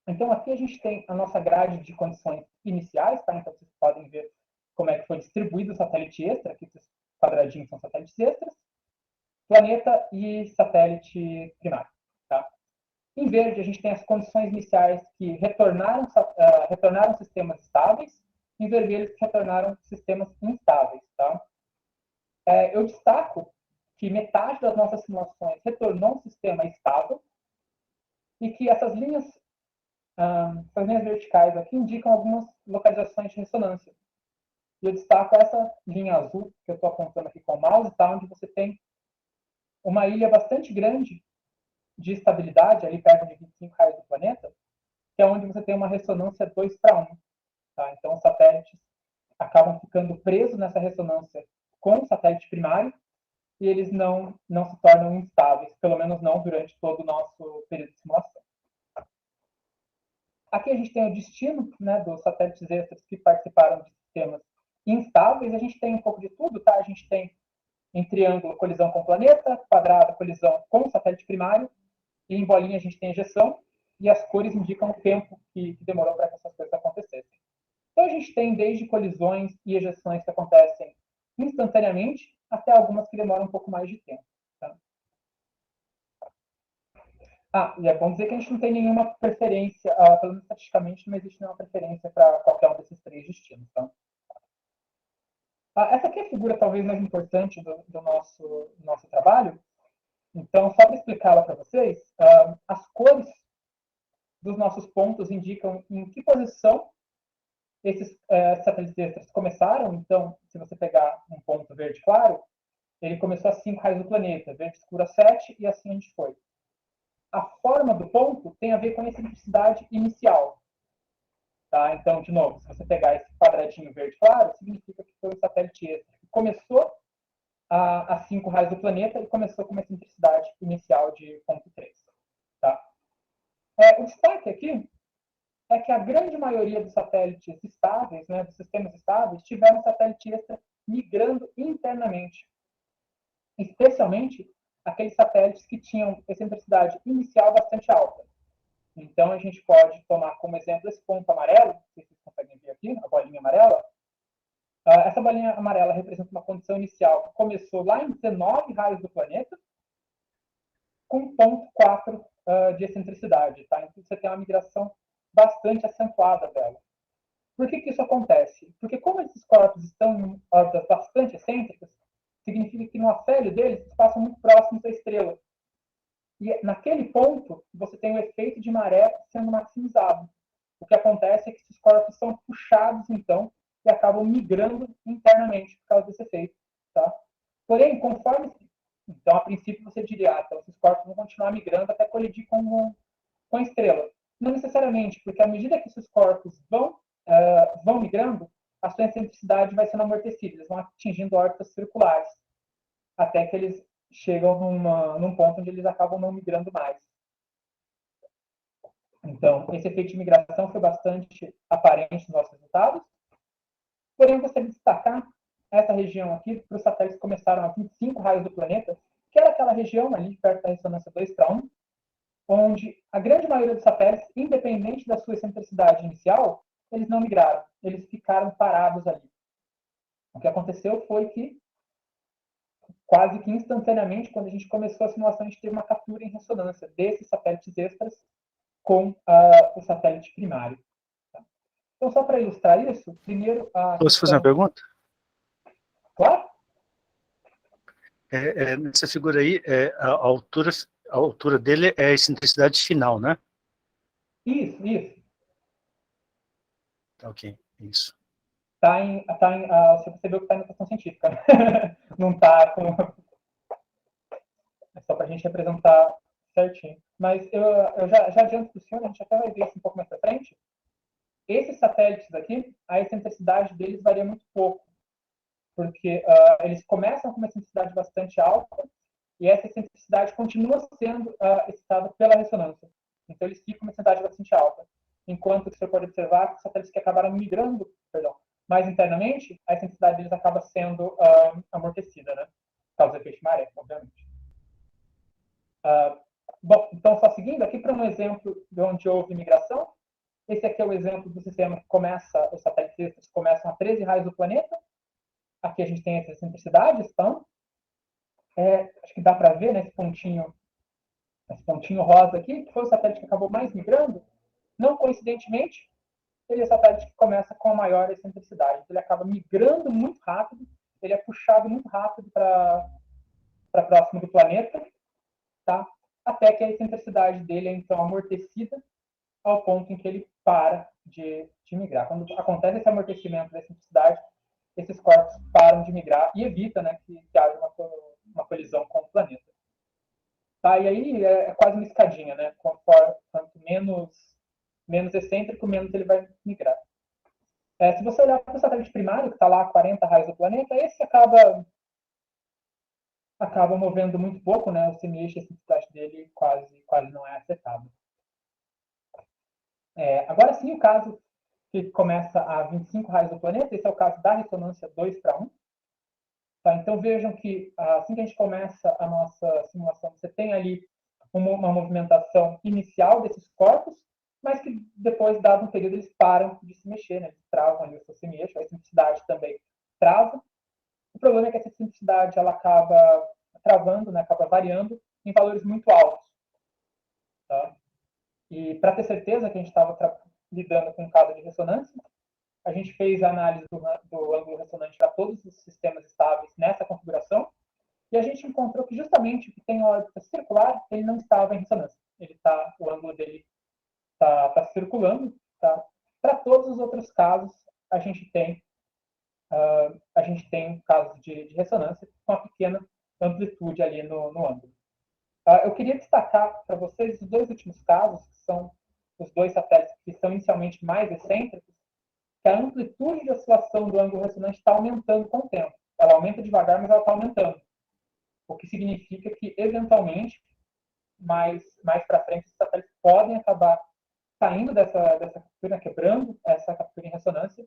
Então, aqui a gente tem a nossa grade de condições iniciais. Tá? Então, vocês podem ver como é que foi distribuído o satélite extra. Aqui esses quadradinhos são satélites extras. Planeta e satélite primário. Tá? Em verde, a gente tem as condições iniciais que retornaram sistemas estáveis. Em vermelho, que retornaram sistemas instáveis. Tá? Eu destaco que metade das nossas simulações retornou um sistema estável e que essas linhas verticais aqui indicam algumas localizações de ressonância. E eu destaco essa linha azul que eu estou apontando aqui com o mouse, tá? Onde você tem uma ilha bastante grande de estabilidade, ali perto de 25 raios do planeta, que é onde você tem uma ressonância 2:1. Tá? Então, os satélites acabam ficando presos nessa ressonância com o satélite primário e eles não se tornam instáveis, pelo menos não durante todo o nosso período de simulação. Aqui a gente tem o destino, né, dos satélites extras que participaram de sistemas instáveis. A gente tem um pouco de tudo, tá? A gente tem em triângulo colisão com o planeta, quadrado colisão com o satélite primário, e em bolinha a gente tem ejeção, e as cores indicam o tempo que demorou para que essas coisas acontecessem. Então a gente tem desde colisões e ejeções que acontecem instantaneamente, até algumas que demoram um pouco mais de tempo. Tá? E é bom dizer que a gente não tem nenhuma preferência, pelo menos estatisticamente, não existe nenhuma preferência para qualquer um desses 3 destinos. Tá? Essa aqui é a figura talvez mais importante do nosso trabalho. Então, só para explicá-la para vocês, as cores dos nossos pontos indicam em que posição esses satélites extras começaram. Então, se você pegar um ponto verde claro, ele começou a 5 raios do planeta, verde escuro a 7, e assim a gente foi. A forma do ponto tem a ver com a excentricidade inicial. Tá? Então, de novo, se você pegar esse quadradinho verde claro, significa que foi um satélite extra que começou a 5 raios do planeta e começou com uma excentricidade inicial de 0,3. Tá? O destaque aqui é que a grande maioria dos satélites estáveis, né, dos sistemas estáveis, tiveram satélite extra migrando internamente. Especialmente aqueles satélites que tinham excentricidade inicial bastante alta. Então, a gente pode tomar como exemplo esse ponto amarelo, não sei se vocês conseguem ver aqui, a bolinha amarela. Essa bolinha amarela representa uma condição inicial que começou lá em 19 raios do planeta, com 0,4 de excentricidade. Tá? Então, você tem uma migração bastante acentuada dela. Por que isso acontece? Porque como esses corpos estão em órbitas bastante excêntricas, significa que no afélio deles, eles passam muito próximos da estrela. E naquele ponto, você tem o efeito de maré sendo maximizado. O que acontece é que esses corpos são puxados, então, e acabam migrando internamente por causa desse efeito. Tá? Porém, conforme... Então, a princípio, você diria, então, esses corpos vão continuar migrando até colidir com a estrela. Não necessariamente, porque à medida que esses corpos vão migrando, a sua excentricidade vai sendo amortecida. Eles vão atingindo órbitas circulares, até que eles chegam num ponto onde eles acabam não migrando mais. Então, esse efeito de migração foi bastante aparente nos nossos resultados. Porém, eu gostaria de destacar essa região aqui para os satélites que começaram a 25 raios do planeta, que era aquela região ali perto da ressonância 2:1, onde a grande maioria dos satélites, independente da sua excentricidade inicial, eles não migraram, eles ficaram parados ali. O que aconteceu foi que, quase que instantaneamente, quando a gente começou a simulação, a gente teve uma captura em ressonância desses satélites extras com o satélite primário. Tá? Então, só para ilustrar isso, primeiro... Posso fazer uma pergunta? Claro. Nessa figura aí, a altura dele é a excentricidade final, né? Isso. Ok, isso. Você percebeu que está em notação científica. Não está com... É só para a gente representar certinho. Mas eu já adianto para o senhor, a gente até vai ver isso um pouco mais para frente. Esses satélites aqui, a excentricidade deles varia muito pouco, porque eles começam com uma excentricidade bastante alta e essa excentricidade continua sendo excitada pela ressonância. Então, eles ficam com uma excentricidade bastante alta. Enquanto que você pode observar que os satélites que acabaram migrando, mais internamente, a excentricidade deles acaba sendo amortecida, né? Por causa do efeito de maré, obviamente. Bom, então, só seguindo aqui para um exemplo de onde houve migração. Esse aqui é o exemplo do sistema que começa, os satélites extras começam a 13 raios do planeta. Aqui a gente tem essas excentricidades, então. Acho que dá para ver, né, esse pontinho rosa aqui, que foi o satélite que acabou mais migrando. Não coincidentemente, ele é o satélite que começa com a maior excentricidade. Então, ele acaba migrando muito rápido, ele é puxado muito rápido para próximo do planeta, tá? Até que a excentricidade dele é, então, amortecida ao ponto em que ele para de migrar. Quando acontece esse amortecimento da excentricidade, esses corpos param de migrar e evita, né, que haja uma colisão com o planeta. Tá? E aí é quase uma escadinha, né? Quanto menos excêntrico, menos ele vai migrar. Se você olhar para o satélite primário, que está lá a 40 raios do planeta, esse acaba movendo muito pouco, né? O semi-eixo, a excentricidade dele quase não é afetado. Agora sim, o caso que começa a 25 raios do planeta, esse é o caso da ressonância 2:1. Tá? Então vejam que assim que a gente começa a nossa simulação, você tem ali uma movimentação inicial desses corpos, mas que depois, dado um período, eles param de se mexer, né? Eles travam ali o seu semi-eixo, a excentricidade também trava. O problema é que essa excentricidade ela acaba travando, né? Acaba variando em valores muito altos. Tá? E para ter certeza que a gente estava lidando com um caso de ressonância, a gente fez a análise do ângulo ressonante para todos os sistemas estáveis nessa configuração, e a gente encontrou que justamente o que tem órbita circular, ele não estava em ressonância. O ângulo dele está circulando. Tá? Para todos os outros casos, a gente tem casos de ressonância com uma pequena amplitude ali no ângulo. Eu queria destacar para vocês os dois últimos casos, que são os dois satélites que são inicialmente mais excêntricos, que a amplitude de oscilação do ângulo ressonante está aumentando com o tempo. Ela aumenta devagar, mas ela está aumentando. O que significa que, eventualmente, mais para frente, os satélites podem acabar saindo dessa captura, quebrando essa captura em ressonância,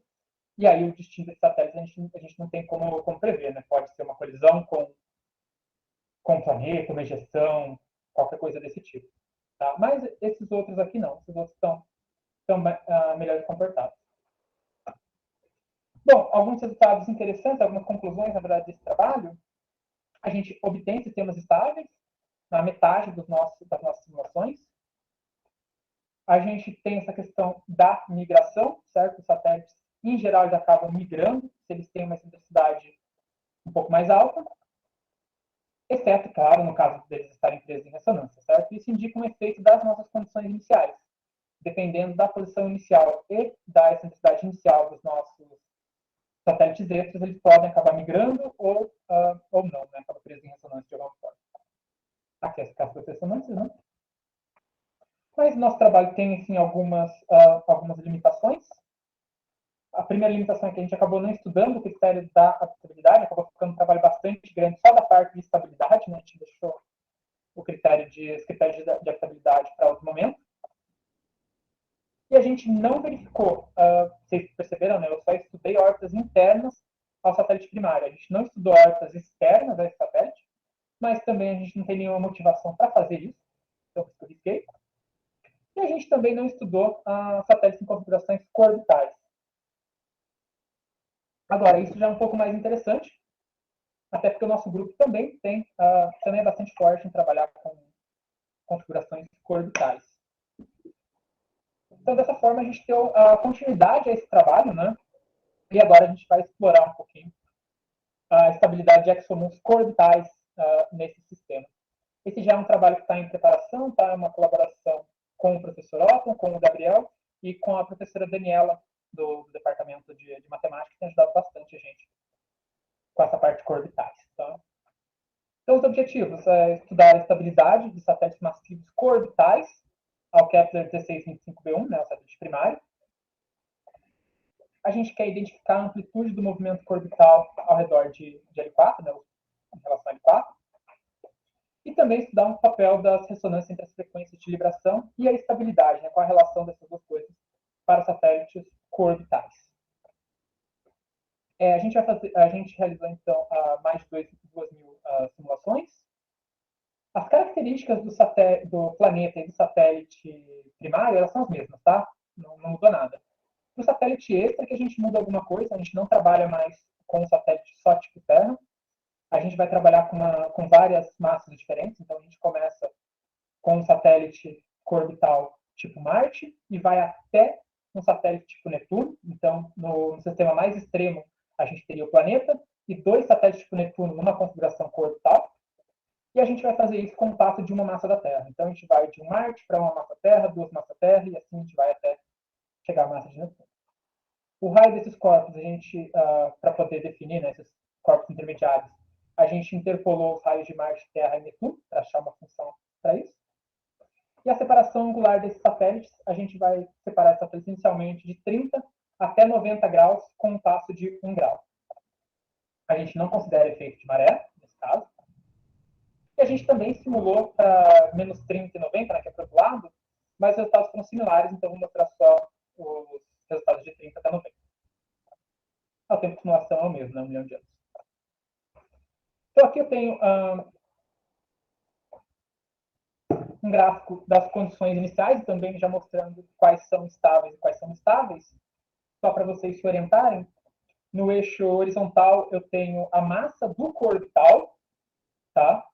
e aí o destino desses satélites a gente não tem como prever, né? Pode ser uma colisão com o planeta, uma ejeção, qualquer coisa desse tipo. Tá? Mas esses outros aqui não. Esses outros estão melhor comportados. Bom, alguns resultados interessantes, algumas conclusões, na verdade, desse trabalho. A gente obtém sistemas estáveis na metade das nossas simulações. A gente tem essa questão da migração, certo? Os satélites, em geral, eles acabam migrando se eles têm uma excentricidade um pouco mais alta, exceto, claro, no caso deles estarem presos em ressonância, certo? Isso indica um efeito das nossas condições iniciais. Dependendo da posição inicial e da excentricidade inicial dos nossos satélites extras, eles podem acabar migrando ou não, né? Acaba preso em ressonância de alguma forma. Aqui as cascas ressonâncias, né? Mas nosso trabalho tem, assim, algumas limitações. A primeira limitação é que a gente acabou não estudando o critério da adaptabilidade, acabou ficando um trabalho bastante grande só da parte de estabilidade, né? A gente deixou os critérios de adaptabilidade para outro momento. E a gente não verificou, vocês perceberam, né? Eu só estudei órbitas internas ao satélite primário. A gente não estudou órbitas externas a esse satélite, mas também a gente não tem nenhuma motivação para fazer isso, então por isso que eu risquei. E a gente também não estudou satélites em configurações coorbitais. Agora, isso já é um pouco mais interessante, até porque o nosso grupo também é bastante forte em trabalhar com configurações coorbitais. Então, dessa forma, a gente deu continuidade a esse trabalho, né? E agora a gente vai explorar um pouquinho a estabilidade de exomoons coorbitais nesse sistema. Esse já é um trabalho que está em preparação, está uma colaboração com o professor Otton, com o Gabriel e com a professora Daniela, do departamento de matemática, que tem ajudado bastante a gente com essa parte de coorbitais. Tá? Então, os objetivos é estudar a estabilidade de satélites massivos coorbitais ao Kepler 1625b1, né, o satélite primário. A gente quer identificar a amplitude do movimento orbital ao redor de L4, né, em relação a L4. E também estudar um papel das ressonâncias entre as frequências de libração e a estabilidade, né, qual a relação dessas duas coisas para satélites coorbitais. A gente realizou, então, mais de 2.000 simulações. As características do planeta e do satélite primário, elas são as mesmas, tá? Não mudou nada. No satélite extra, que a gente muda alguma coisa, a gente não trabalha mais com um satélite só tipo Terra. A gente vai trabalhar com várias massas diferentes. Então, a gente começa com um satélite orbital tipo Marte e vai até um satélite tipo Netuno. Então, no sistema mais extremo, a gente teria o planeta e 2 satélites tipo Netuno numa configuração orbital. E a gente vai fazer isso com o passo de uma massa da Terra. Então, a gente vai de um Marte para uma massa Terra, 2 massas Terra, e assim a gente vai até chegar à massa de Netuno. O raio desses corpos, a gente, para poder definir, né, esses corpos intermediários, a gente interpolou os raios de Marte, Terra e Netuno, para achar uma função para isso. E a separação angular desses satélites, a gente vai separar esses satélites inicialmente de 30 até 90 graus, com um passo de 1 grau. A gente não considera efeito de maré, nesse caso. E a gente também simulou para menos 30 e 90, né, que é para o outro lado, mas os resultados foram similares, então vou mostrar só os resultados de 30 até 90. O tempo de simulação é o mesmo, né, 1 milhão de anos. Então aqui eu tenho um gráfico das condições iniciais, também já mostrando quais são estáveis e quais são instáveis, só para vocês se orientarem. No eixo horizontal eu tenho a massa do orbital, tá?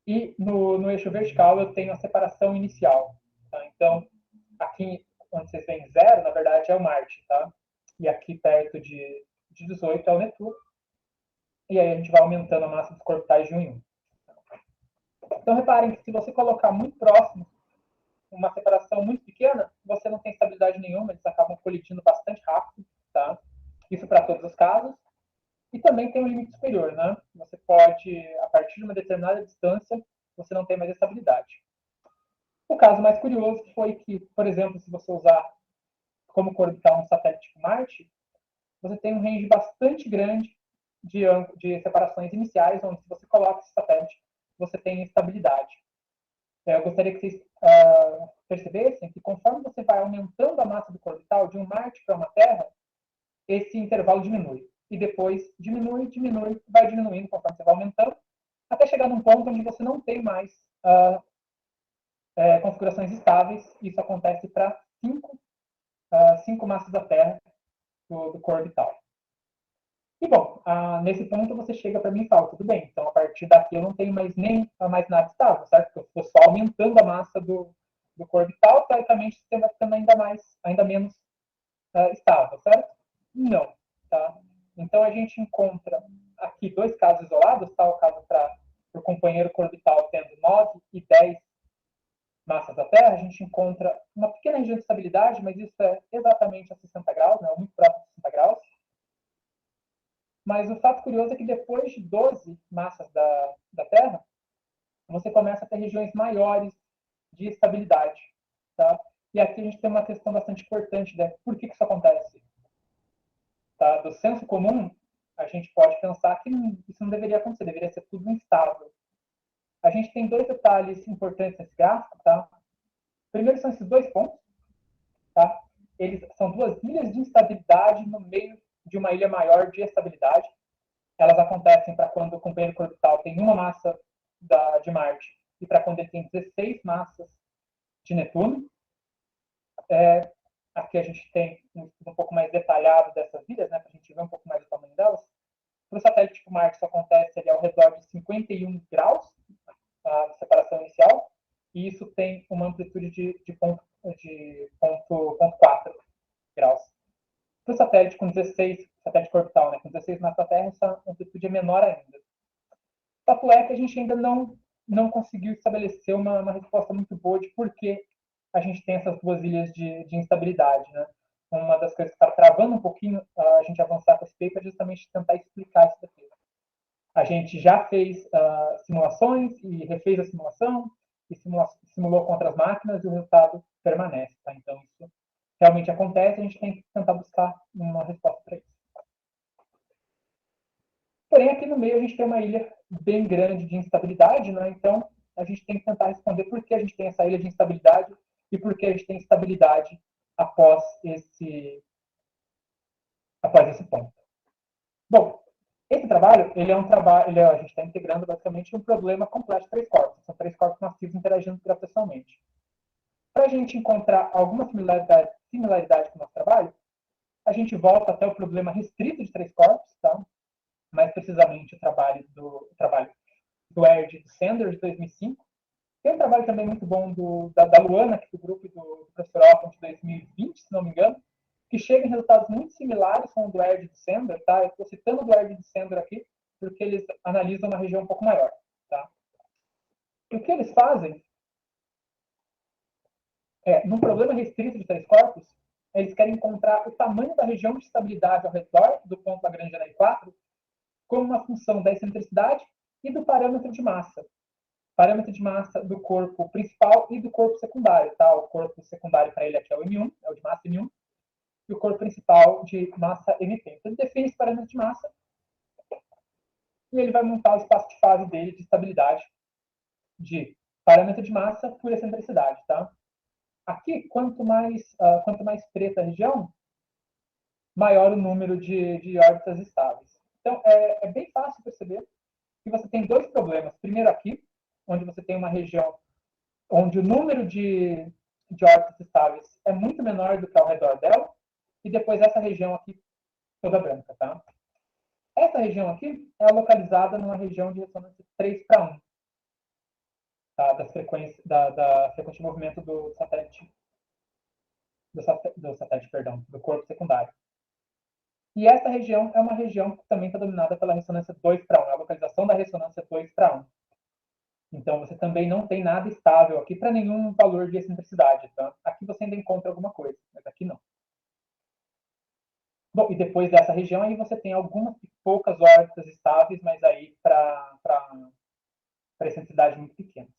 E no eixo vertical eu tenho a separação inicial. Tá? Então, aqui onde vocês veem 0, na verdade é o Marte, tá? E aqui perto de 18 é o Netuno. E aí a gente vai aumentando a massa dos orbitais de 1 em 1. Então, reparem que se você colocar muito próximo, uma separação muito pequena, você não tem estabilidade nenhuma, eles acabam colidindo bastante rápido, tá? Isso para todos os casos. E também tem um limite superior, né? Você pode, a partir de uma determinada distância, você não tem mais estabilidade. O caso mais curioso foi que, por exemplo, se você usar como orbital um satélite tipo Marte, você tem um range bastante grande de separações iniciais, onde se você coloca esse satélite, você tem estabilidade. Eu gostaria que vocês percebessem que conforme você vai aumentando a massa do orbital de um Marte para uma Terra, esse intervalo diminui. E depois diminui, vai diminuindo conforme você vai aumentando, até chegar num ponto onde você não tem mais configurações estáveis. Isso acontece para 5 massas da Terra do core orbital. E, bom, nesse ponto você chega para mim e fala, tudo bem, então a partir daqui eu não tenho mais nada estável, certo? Porque eu estou só aumentando a massa do core orbital, teoricamente o sistema vai ficando ainda menos estável, certo? Não, tá? Então a gente encontra aqui 2 casos isolados, tá? O caso para o companheiro core orbital tendo 9 e 10 massas da Terra, a gente encontra uma pequena região de estabilidade, mas isso é exatamente a 60 graus, né? Muito próximo de 60 graus. Mas o fato curioso é que depois de 12 massas da Terra, você começa a ter regiões maiores de estabilidade. Tá? E aqui a gente tem uma questão bastante importante, né? Por que isso acontece? Tá? Do senso comum, a gente pode pensar que isso não deveria acontecer, deveria ser tudo instável. A gente tem 2 detalhes importantes nesse gráfico. Tá? Primeiro são esses 2 pontos. Tá? Eles são 2 ilhas de instabilidade no meio de uma ilha maior de estabilidade. Elas acontecem para quando o companheiro orbital tem uma massa de Marte e para quando ele tem 16 massas de Netuno. Aqui a gente tem um pouco mais detalhado dessas ilhas, né, para a gente ver um pouco mais o tamanho delas. Para o satélite tipo Marte, isso acontece ali ao redor de 51 graus de separação inicial, e isso tem uma amplitude de ponto 4 graus. Para o satélite com 16, satélite orbital, né, com 16 massas da Terra, essa amplitude é menor ainda. O fato é que a gente ainda não conseguiu estabelecer uma resposta muito boa de por que a gente tem essas 2 ilhas de instabilidade. Né? Uma das coisas que está travando um pouquinho a gente avançar com esse paper é justamente tentar explicar isso daqui. A gente já fez simulações e refez a simulação, e simulou com outras máquinas e o resultado permanece. Tá? Então, isso realmente acontece, a gente tem que tentar buscar uma resposta para isso. Porém, aqui no meio a gente tem uma ilha bem grande de instabilidade, né? Então a gente tem que tentar responder por que a gente tem essa ilha de instabilidade e por que a gente tem estabilidade após esse ponto. Bom, esse trabalho, a gente está integrando basicamente um problema complexo de 3 corpos. São 3 corpos massivos interagindo gravitacionalmente. Para a gente encontrar alguma similaridade com o nosso trabalho, a gente volta até o problema restrito de 3 corpos, tá? Mais precisamente o trabalho do Erd e do Sanders, de 2005. Tem um trabalho também muito bom da Luana, aqui do grupo do professor Alton, de 2020, se não me engano, que chega em resultados muito similares com o do Erd e do Sanders. Tá? Eu estou citando o do Erd e do Sanders aqui, porque eles analisam uma região um pouco maior. Tá? E o que eles fazem num problema restrito de 3 corpos, eles querem encontrar o tamanho da região de estabilidade ao redor do ponto Lagrangiano L4 como uma função da excentricidade e do parâmetro de massa. Parâmetro de massa do corpo principal e do corpo secundário. Tá? O corpo secundário para ele aqui é o M1, é o de massa M1, e o corpo principal de massa MP. Então, ele define esse parâmetro de massa e ele vai montar o espaço de fase dele de estabilidade de parâmetro de massa por excentricidade. Tá? Aqui, quanto mais preta a região, maior o número de órbitas estáveis. Então, é bem fácil perceber que você tem 2 problemas. Primeiro aqui, onde você tem uma região onde o número de órbitas estáveis é muito menor do que ao redor dela, e depois essa região aqui toda branca. Tá? Essa região aqui é localizada numa região de ressonância 3:1, tá? Da frequência de movimento do corpo secundário. E essa região é uma região que também está dominada pela ressonância 2:1, a localização da ressonância 2:1. Então, você também não tem nada estável aqui para nenhum valor de excentricidade. Tá? Aqui você ainda encontra alguma coisa, mas aqui não. Bom, e depois dessa região aí você tem algumas poucas órbitas estáveis, mas aí para excentricidade muito pequena.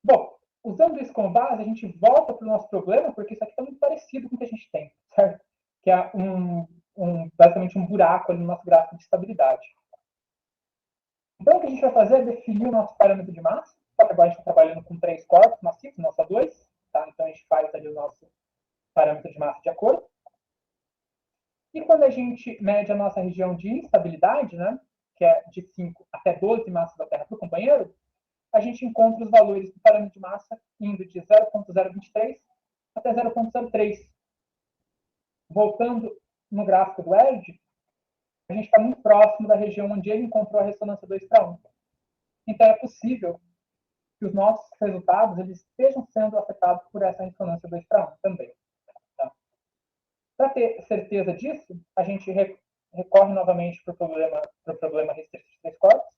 Bom, usando isso como base, a gente volta para o nosso problema, porque isso aqui está muito parecido com o que a gente tem, certo? Que é basicamente um buraco ali no nosso gráfico de estabilidade. Então, o que a gente vai fazer é definir o nosso parâmetro de massa. Só que agora a gente está trabalhando com 3 corpos massivos, não só 2. Tá? Então, a gente faz ali o nosso parâmetro de massa de acordo. E quando a gente mede a nossa região de instabilidade, né, que é de 5 até 12 massas da Terra por companheiro, a gente encontra os valores do parâmetro de massa indo de 0,023 até 0,03. Voltando no gráfico do ERD, a gente está muito próximo da região onde ele encontrou a ressonância 2:1. Então, é possível que os nossos resultados eles estejam sendo afetados por essa ressonância 2:1 também. Tá? Para ter certeza disso, a gente recorre novamente para o problema restrito de 3 corpos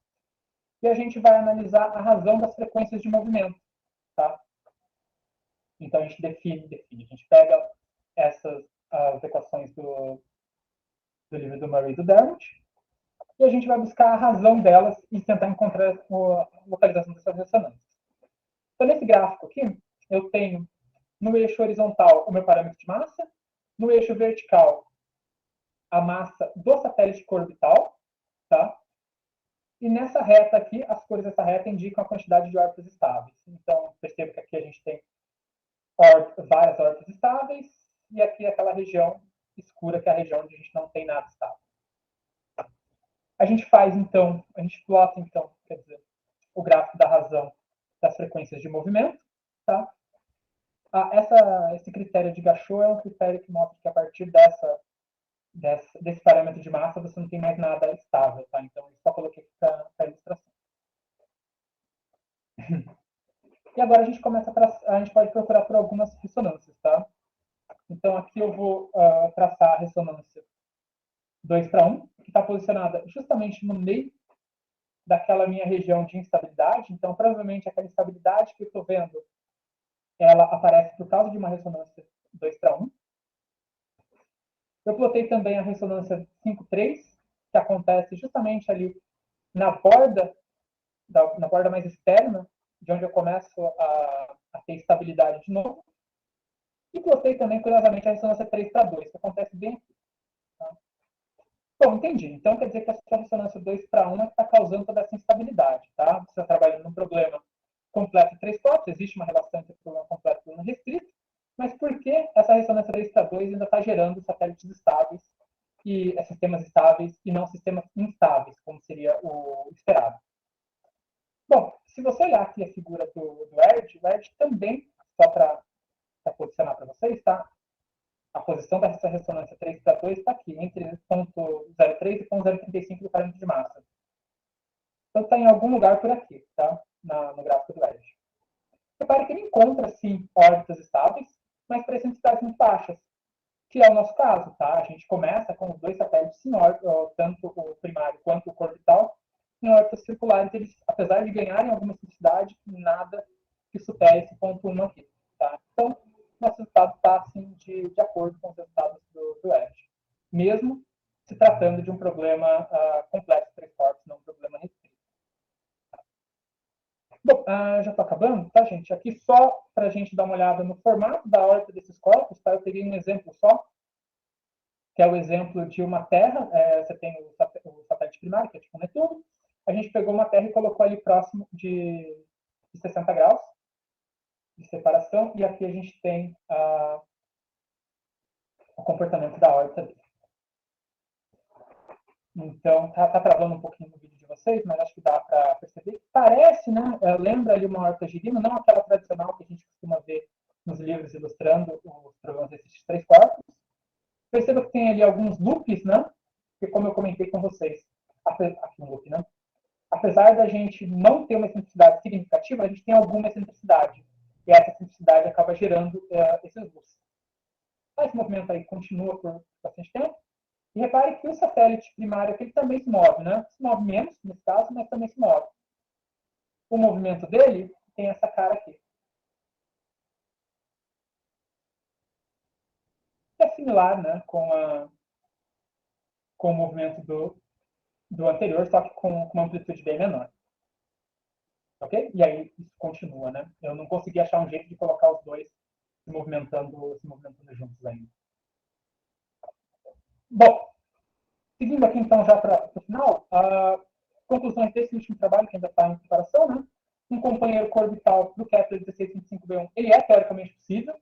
e a gente vai analisar a razão das frequências de movimento. Tá? Então, a gente define. A gente pega as equações do livro do Murray e do Dermot, e a gente vai buscar a razão delas e tentar encontrar a localização dessas ressonâncias. Então, nesse gráfico aqui, eu tenho no eixo horizontal o meu parâmetro de massa, no eixo vertical a massa do satélite orbital, tá? E nessa reta aqui, as cores dessa reta indicam a quantidade de órbitas estáveis. Então, perceba que aqui a gente tem várias órbitas estáveis, e aqui aquela região escura, que é a região onde a gente não tem nada estável. A gente plota, então, quer dizer, o gráfico da razão das frequências de movimento, tá? Esse critério de Gachot é um critério que mostra que a partir desse parâmetro de massa você não tem mais nada estável, tá? Então, eu só coloquei aqui para a ilustração. E agora a gente pode procurar por algumas ressonâncias, tá? Então, aqui eu vou traçar a ressonância 2:1, que está posicionada justamente no meio daquela minha região de instabilidade. Então, provavelmente, aquela instabilidade que eu estou vendo, ela aparece por causa de uma ressonância 2:1. Eu plotei também a ressonância 5:3, que acontece justamente ali na borda mais externa, de onde eu começo a ter estabilidade de novo. E plotei também, curiosamente, a ressonância 3:2, que acontece bem aqui. Tá? Bom, entendi. Então, quer dizer que a sua ressonância 2:1 está causando toda essa instabilidade. Tá? Você está trabalhando num problema completo de 3 corpos, existe uma relação entre o problema completo e o problema restrito, mas por que essa ressonância 3:2 ainda está gerando satélites estáveis e sistemas estáveis e não sistemas instáveis, como seria o esperado? Bom, se você olhar aqui a figura do ERD, o ERD também, só para posicionar para vocês, tá? A posição dessa ressonância 3:2 está aqui, entre 0,03 e 0,35 do parâmetro de massa. Então, está em algum lugar por aqui, tá? No gráfico do ERD. Repare que ele encontra, sim, órbitas estáveis, mas para intensidades muito baixas, que é o nosso caso, tá? A gente começa com os dois satélites em órbita, tanto o primário quanto o orbital, em órbitas circulares. Eles, apesar de ganharem alguma intensidade, nada que supere esse ponto 1 aqui, tá? Então, nosso resultado está, assim, de acordo com os resultados do ERD, mesmo se tratando de um problema complexo de 3 corpos, não um problema restrito. Bom, já estou acabando, tá, gente? Aqui só para a gente dar uma olhada no formato da órbita desses corpos, tá? Eu peguei um exemplo só, que é o exemplo de uma Terra. Você tem o satélite primário, que é tipo Netuno. A gente pegou uma Terra e colocou ali próximo de 60 graus de separação, e aqui a gente tem o comportamento da órbita dele. Então, tá travando um pouquinho no vídeo de vocês, mas acho que dá para perceber. Parece, né? Lembra ali uma órbita girino, não aquela tradicional que a gente costuma ver nos livros ilustrando os problemas desses 3 corpos. Perceba que tem ali alguns loops, né? Que, como eu comentei com vocês, aqui um loop, né? Apesar da gente não ter uma excentricidade significativa, a gente tem alguma excentricidade. E essa excentricidade acaba gerando esses loops. Esse movimento aí continua por bastante tempo. E repare que o satélite primário aqui também se move, né? Se move menos, nesse caso, mas também se move. O movimento dele tem essa cara aqui. É similar, né, com o movimento do anterior, só que com uma amplitude bem menor. Ok? E aí isso continua, né? Eu não consegui achar um jeito de colocar os dois se movimentando juntos ainda. Bom, seguindo aqui então já para o final, conclusões desse último trabalho, que ainda está em preparação, né? Um companheiro orbital do Kepler 1625b1, ele é teoricamente possível,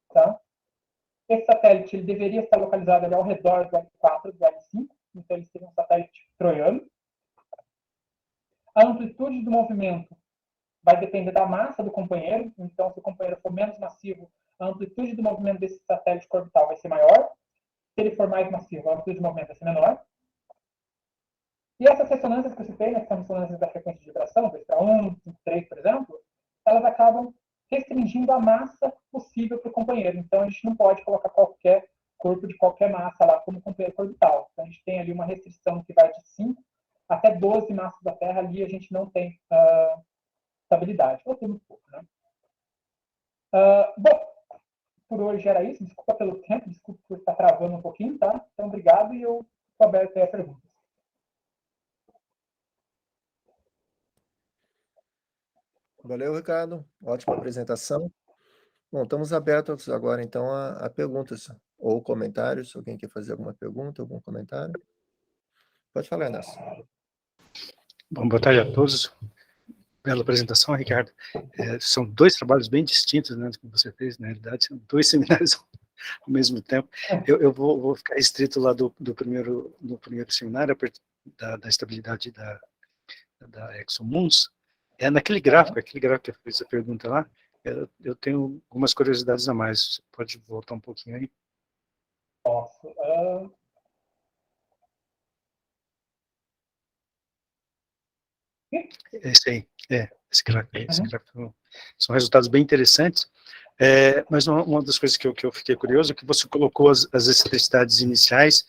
tá? Esse satélite ele deveria estar localizado ali ao redor do L4 do L5, então ele seria um satélite troiano. A amplitude do movimento vai depender da massa do companheiro. Então, se o companheiro for menos massivo, a amplitude do movimento desse satélite orbital vai ser maior. Se ele for mais massivo, a amplitude de movimento vai ser menor. E essas ressonâncias que eu citei, né, que são ressonâncias da frequência de vibração, 2/1, 5/3, por exemplo, elas acabam restringindo a massa possível para o companheiro. Então, a gente não pode colocar qualquer corpo de qualquer massa lá como companheiro orbital. Então, a gente tem ali uma restrição que vai de 5 até 12 massas da Terra. Ali a gente não tem estabilidade. Ou tem muito pouco, né? Bom, por hoje era isso. Desculpa pelo tempo, desculpa por estar travando um pouquinho, tá? Então, obrigado e eu estou aberto a perguntas. Valeu, Ricardo. Ótima apresentação. Bom, estamos abertos agora, então, a perguntas ou comentários. Se alguém quer fazer alguma pergunta, algum comentário. Pode falar, Nelson. Bom, boa tarde a todos. Bela apresentação, Ricardo. São dois trabalhos bem distintos, né, que você fez, na realidade, são dois seminários ao mesmo tempo. Eu vou ficar restrito lá do primeiro seminário, da estabilidade da ExoMoons. Naquele gráfico, aquele gráfico que eu fiz a pergunta lá, eu tenho algumas curiosidades a mais. Você pode voltar um pouquinho aí? Posso. Esse aí, esse gráfico. São resultados bem interessantes. Mas uma das coisas que eu fiquei curioso é que você colocou as excentricidades iniciais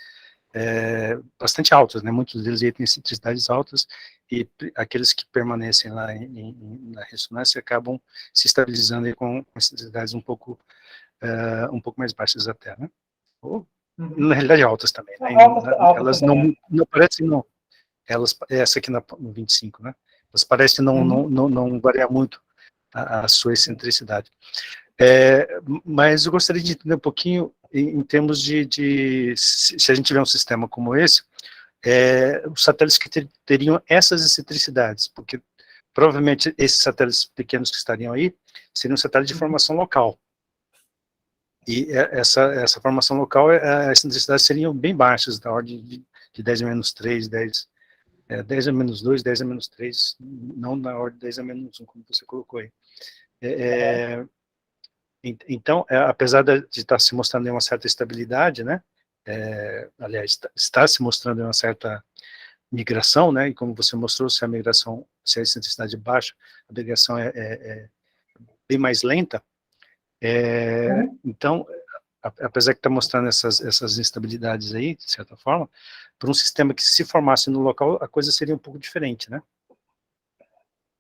bastante altas, né? Muitos deles aí têm excentricidades altas, e aqueles que permanecem lá na ressonância acabam se estabilizando aí com excentricidades um pouco mais baixas até, né? Ou, na realidade, altas também, né? Elas também, não parecem, não. Essa aqui no 25, né? Elas parecem não variar muito a sua excentricidade. Mas eu gostaria de entender um pouquinho em termos se a gente tiver um sistema como esse, os satélites que teriam essas excentricidades, porque provavelmente esses satélites pequenos que estariam aí seriam satélites de formação local. E essa formação local, as excentricidades seriam bem baixas, da ordem de 10-3, 10-2, 10-3, não na ordem de 10-1, como você colocou aí. Então, apesar de estar se mostrando uma certa estabilidade, né, aliás, está se mostrando uma certa migração, né, e como você mostrou, se a excentricidade baixa, a migração é bem mais lenta, então, apesar de estar mostrando essas instabilidades aí, de certa forma, para um sistema que se formasse no local, a coisa seria um pouco diferente, né?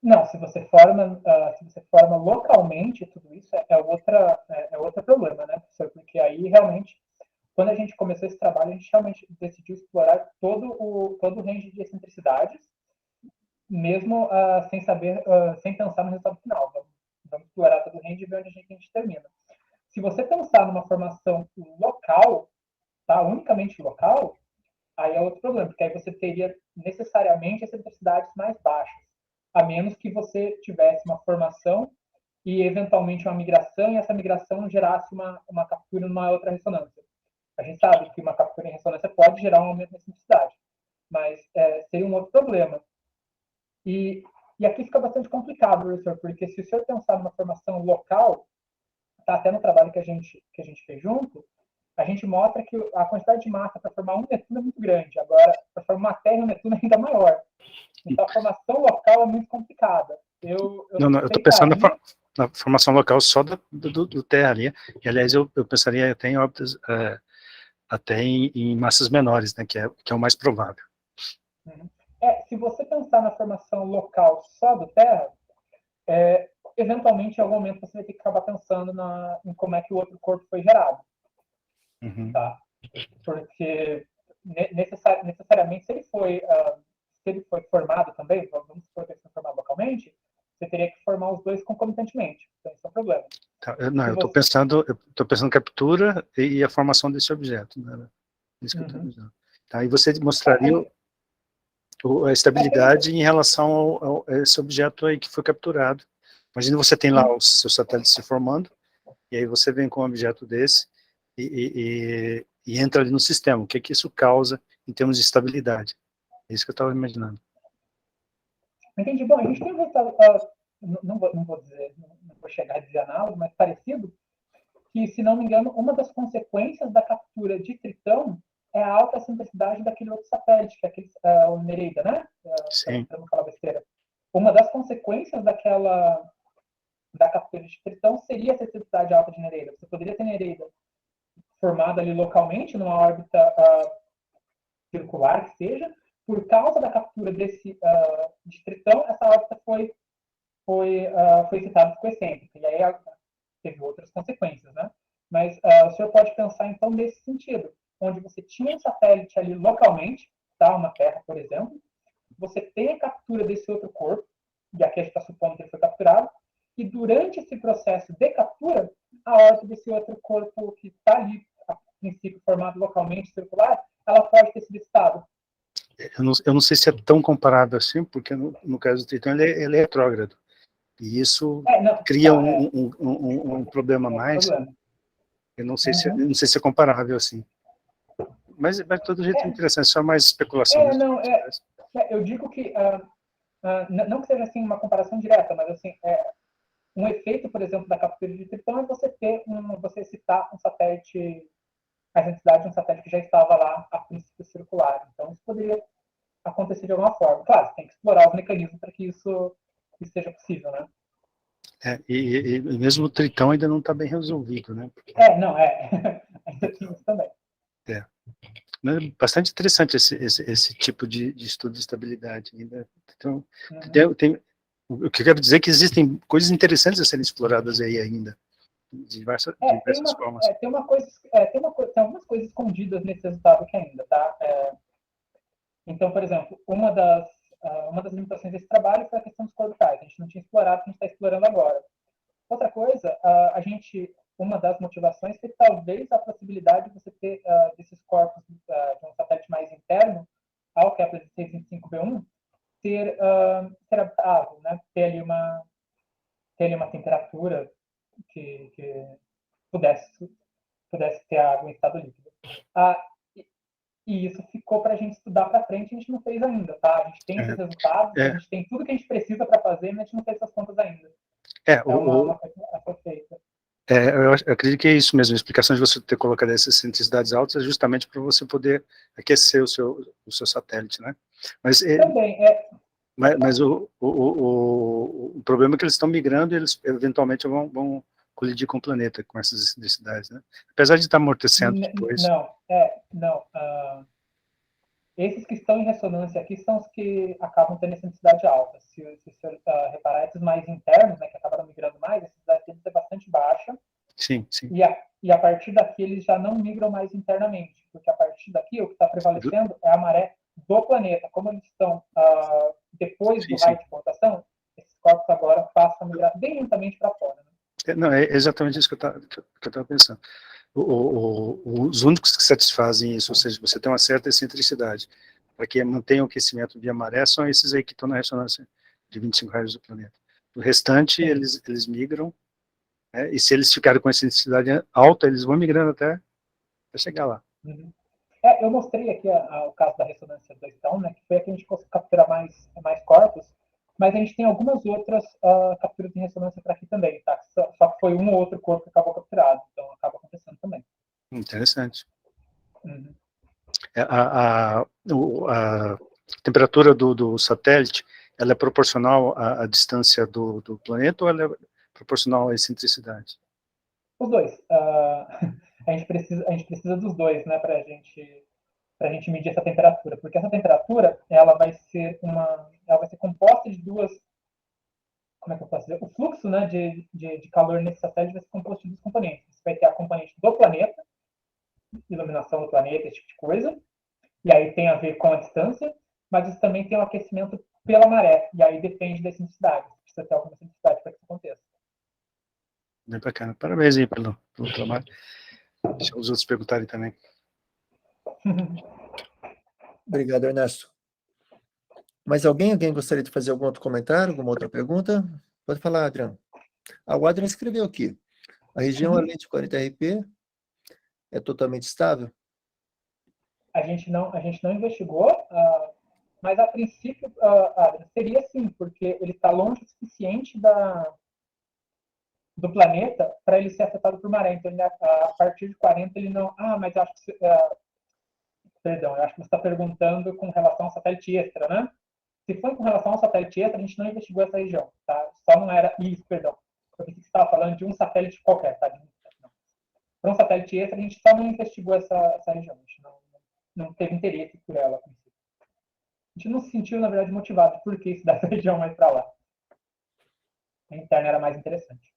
Não, se você forma localmente tudo isso, é outro problema, né, professor? Porque aí, realmente, quando a gente começou esse trabalho, a gente realmente decidiu explorar todo o range de excentricidades, mesmo sem saber, sem pensar no resultado final. Vamos explorar todo o range e ver onde a gente termina. Se você pensar numa formação local, tá, unicamente local, aí é outro problema, porque aí você teria necessariamente excentricidades mais baixas, a menos que você tivesse uma formação e, eventualmente, uma migração, e essa migração gerasse uma captura numa outra ressonância. A gente sabe que uma captura em ressonância pode gerar um aumento da excentricidade, mas seria um outro problema. E aqui fica bastante complicado, professor, porque se o senhor pensar numa formação local, tá, até no trabalho que a gente fez junto, a gente mostra que a quantidade de massa para formar um Netuno é muito grande. Agora, para formar uma Terra, um Netuno é ainda maior. Então, a formação local é muito complicada. Eu estou pensando na formação local só do Terra ali, e, aliás, eu pensaria até em órbitas, até em massas menores, né, que é o mais provável. Se você pensar na formação local só do Terra, eventualmente, em algum momento, você vai ter que acabar pensando em como é que o outro corpo foi gerado. Tá? Porque, necessariamente, se ele foi formado também, vamos supor que ele foi formado localmente, você teria que formar os dois concomitantemente. Então, isso é um problema. Tá, eu estou pensando captura e a formação desse objeto. Né? Isso que eu tô pensando. Tá, e você mostraria a estabilidade em relação a esse objeto aí que foi capturado. Imagina, você tem lá os seus satélites se formando, e aí você vem com um objeto desse e entra ali no sistema. O que isso causa em termos de estabilidade? É isso que eu estava imaginando. Entendi. Bom, a gente tem resultado. não vou dizer, não vou chegar a dizer análogo, mas parecido, que, se não me engano, uma das consequências da captura de Tritão é a alta simplicidade daquele outro satélite, que é aquele, o Nereida, né? Sim. Para não falar besteira. Uma das consequências da captura de Tritão seria a simplicidade alta de Nereida. Você poderia ter Nereida formada ali localmente, numa órbita circular, que seja, por causa da captura de Tritão, essa órbita foi citada ficou excêntrica. E aí teve outras consequências, né? Mas o senhor pode pensar, então, nesse sentido, onde você tinha um satélite ali localmente, tá? Uma Terra, por exemplo, você tem a captura desse outro corpo, e aqui a gente está supondo que ele foi capturado, e durante esse processo de captura, a órbita desse outro corpo que está ali, a princípio formado localmente, circular, ela pode ter sido estado. Eu não sei se é tão comparado assim, porque no caso do Tritão ele é retrógrado. E isso cria um problema a mais. Eu não sei se é comparável assim. Mas de todo jeito é interessante, só mais especulação. Eu digo que, não que seja assim uma comparação direta, mas assim, um efeito, por exemplo, da captura de Tritão é você citar um satélite, a identidade de um satélite que já estava lá a princípio circular. Então, isso poderia acontecer de alguma forma. Claro, você tem que explorar os mecanismos para que isso seja possível, né? E mesmo o Tritão ainda não está bem resolvido, né? Ainda tem isso também. Bastante interessante esse tipo de estudo de estabilidade ainda. Então, o que eu quero dizer é que existem coisas interessantes a serem exploradas aí ainda, de diversas formas. Tem algumas coisas escondidas nesse resultado aqui ainda, tá? Então, por exemplo, uma das limitações desse trabalho foi a questão dos corpais. A gente não tinha explorado o que a gente está explorando agora. Outra coisa, uma das motivações foi talvez a possibilidade de você ter desses corpos de um satélite mais interno, ao Kepler 1625b1, ser habitável, né? Ter ali uma temperatura que pudesse ter água em estado líquido. E isso ficou para a gente estudar para frente, a gente não fez ainda, tá? A gente tem esses resultados, a gente tem tudo que a gente precisa para fazer, mas a gente não fez essas contas ainda. Uma coisa a ser feita. Eu acredito que é isso mesmo, a explicação de você ter colocado essas intensidades altas é justamente para você poder aquecer o seu satélite, né? Mas, também, mas o problema é que eles estão migrando e eles eventualmente vão colidir com o planeta, com essas excentricidades, né? Apesar de estar amortecendo depois. Esses que estão em ressonância aqui são os que acabam tendo excentricidade alta. Se você reparar, esses mais internos, né, que acabaram migrando mais, a excentricidade deles é bastante baixa. Sim. E a partir daqui eles já não migram mais internamente, porque a partir daqui o que está prevalecendo é a maré do planeta. Como eles estão depois do raio de rotação, esses corpos agora passam a migrar bem lentamente para fora. Né? Não, é exatamente isso que eu estava pensando. Os únicos que satisfazem isso, ou seja, você tem uma certa excentricidade, para que mantenha o aquecimento via maré, são esses aí que estão na ressonância de 25 raios do planeta. O restante, eles migram, né, e se eles ficarem com excentricidade alta, eles vão migrando até chegar lá. Uhum. Eu mostrei aqui o caso da ressonância 2 Tau, né, que foi a que a gente conseguiu capturar mais corpos, mas a gente tem algumas outras capturas de ressonância para aqui também, tá? Só que foi um ou outro corpo que acabou capturado, então acaba acontecendo também. Interessante. Uhum. A temperatura do satélite, ela é proporcional à distância do planeta ou ela é proporcional à excentricidade? Os dois. A gente precisa dos dois, né, para a gente medir essa temperatura, porque essa temperatura ela vai ser composta de duas. Como é que eu posso dizer? O fluxo, né, de calor nesse satélite vai ser composto de duas componentes. Você vai ter a componente do planeta, iluminação do planeta, esse tipo de coisa, e aí tem a ver com a distância, mas isso também tem o aquecimento pela maré, e aí depende da intensidade. Precisa ter alguma intensidade para que isso aconteça. Bem bacana. Parabéns aí pelo trabalho. Deixa os outros perguntarem também. Obrigado, Ernesto. Mais alguém gostaria de fazer algum outro comentário, alguma outra pergunta? Pode falar, Adriano. O Adriano escreveu aqui. A região além de 40 RP é totalmente estável? A gente não investigou Mas, a princípio, seria sim, porque ele está longe o suficiente do planeta para ele ser afetado por maré. Então, a partir de 40, ele não... mas eu acho que... perdão, eu acho que você está perguntando com relação ao satélite extra, né? Se for com relação ao satélite extra, a gente não investigou essa região, tá? Só não era... Isso, perdão. Eu pensei que você estava falando de um satélite qualquer, tá? Para um satélite extra, a gente só não investigou essa região. A gente não teve interesse por ela. A gente não se sentiu, na verdade, motivado por que estudar essa região mais para lá. A interna era mais interessante.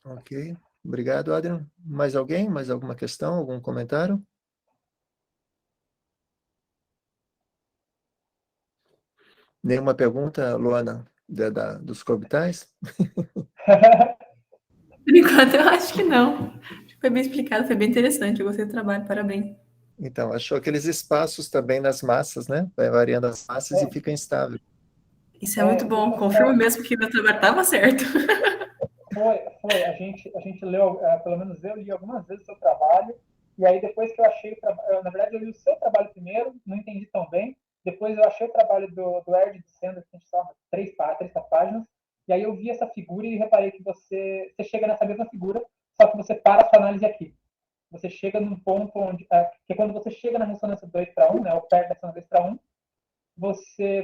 Ok. Obrigado, Adrian. Mais alguém? Mais alguma questão? Algum comentário? Nenhuma pergunta, Luana, dos orbitais? Por enquanto, eu acho que não. Foi bem explicado, foi bem interessante. Eu gostei do trabalho, parabéns. Então, achou aqueles espaços também nas massas, né? Vai variando as massas e fica instável. Isso é muito bom. Confirmo mesmo que meu trabalho estava certo. Foi. A gente leu, pelo menos eu li algumas vezes o seu trabalho, e aí depois que eu achei, na verdade eu li o seu trabalho primeiro, não entendi tão bem, depois eu achei o trabalho do Erd de Sanders, que a gente estava 4 páginas, e aí eu vi essa figura e reparei que você chega nessa mesma figura, só que você para a sua análise aqui. Você chega num ponto onde, que quando você chega na ressonância 2:1, né, ou perto da ressonância 2:1,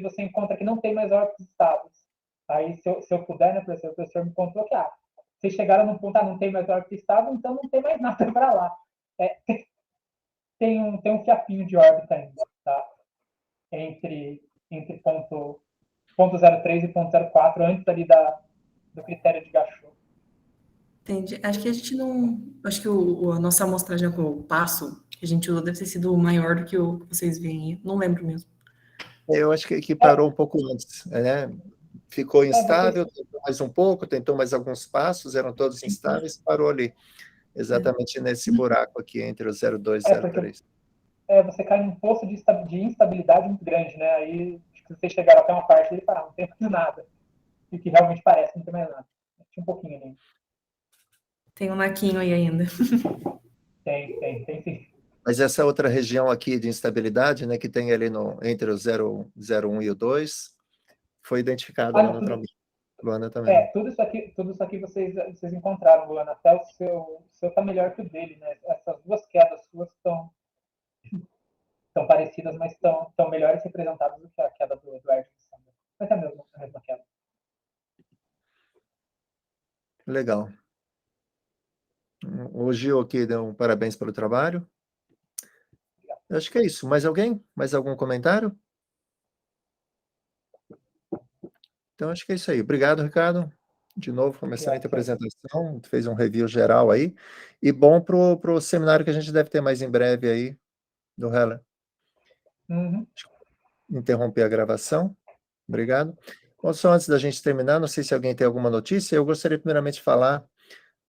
você encontra que não tem mais órbitas estáveis. Aí, se eu puder, né, professor, o professor me contou que vocês chegaram num ponto, não tem mais órbita estável, então não tem mais nada para lá. Tem um fiapinho de órbita ainda, tá? Entre ponto 03 e ponto 04, antes ali do critério de Gachot. Entendi. Acho que a gente não... Acho que a nossa amostragem com o passo que a gente usou deve ter sido maior do que o que vocês veem aí. Não lembro mesmo. Eu acho que parou um pouco antes, né? Ficou instável, tentou mais um pouco, tentou mais alguns passos, eram todos instáveis, parou ali, exatamente nesse buraco aqui entre o 02 e 03. Você cai num poço de instabilidade muito grande, né? Aí, se vocês chegaram até uma parte, ele fala, não tem mais nada. E que realmente parece que não tem mais nada. Tinha um pouquinho ali. Tem um naquinho aí ainda. Tem sim. Mas essa outra região aqui de instabilidade, né, que tem ali entre o 0,1 e o 2, foi identificado lá no trabalho. Luana também. Tudo isso aqui vocês encontraram, Luana. Até o seu tá melhor que o dele, né? Essas duas quedas suas estão parecidas, mas estão melhores representadas do que a queda do Edward. Mas é a mesma queda. Legal. O Gil aqui deu um parabéns pelo trabalho. Eu acho que é isso. Mais alguém? Mais algum comentário? Então, acho que é isso aí. Obrigado, Ricardo. De novo, uma excelente apresentação. Fez um review geral aí. E bom para o seminário que a gente deve ter mais em breve aí, do Heller. Uhum. Interromper a gravação. Obrigado. Bom, só antes da gente terminar, não sei se alguém tem alguma notícia. Eu gostaria primeiramente de falar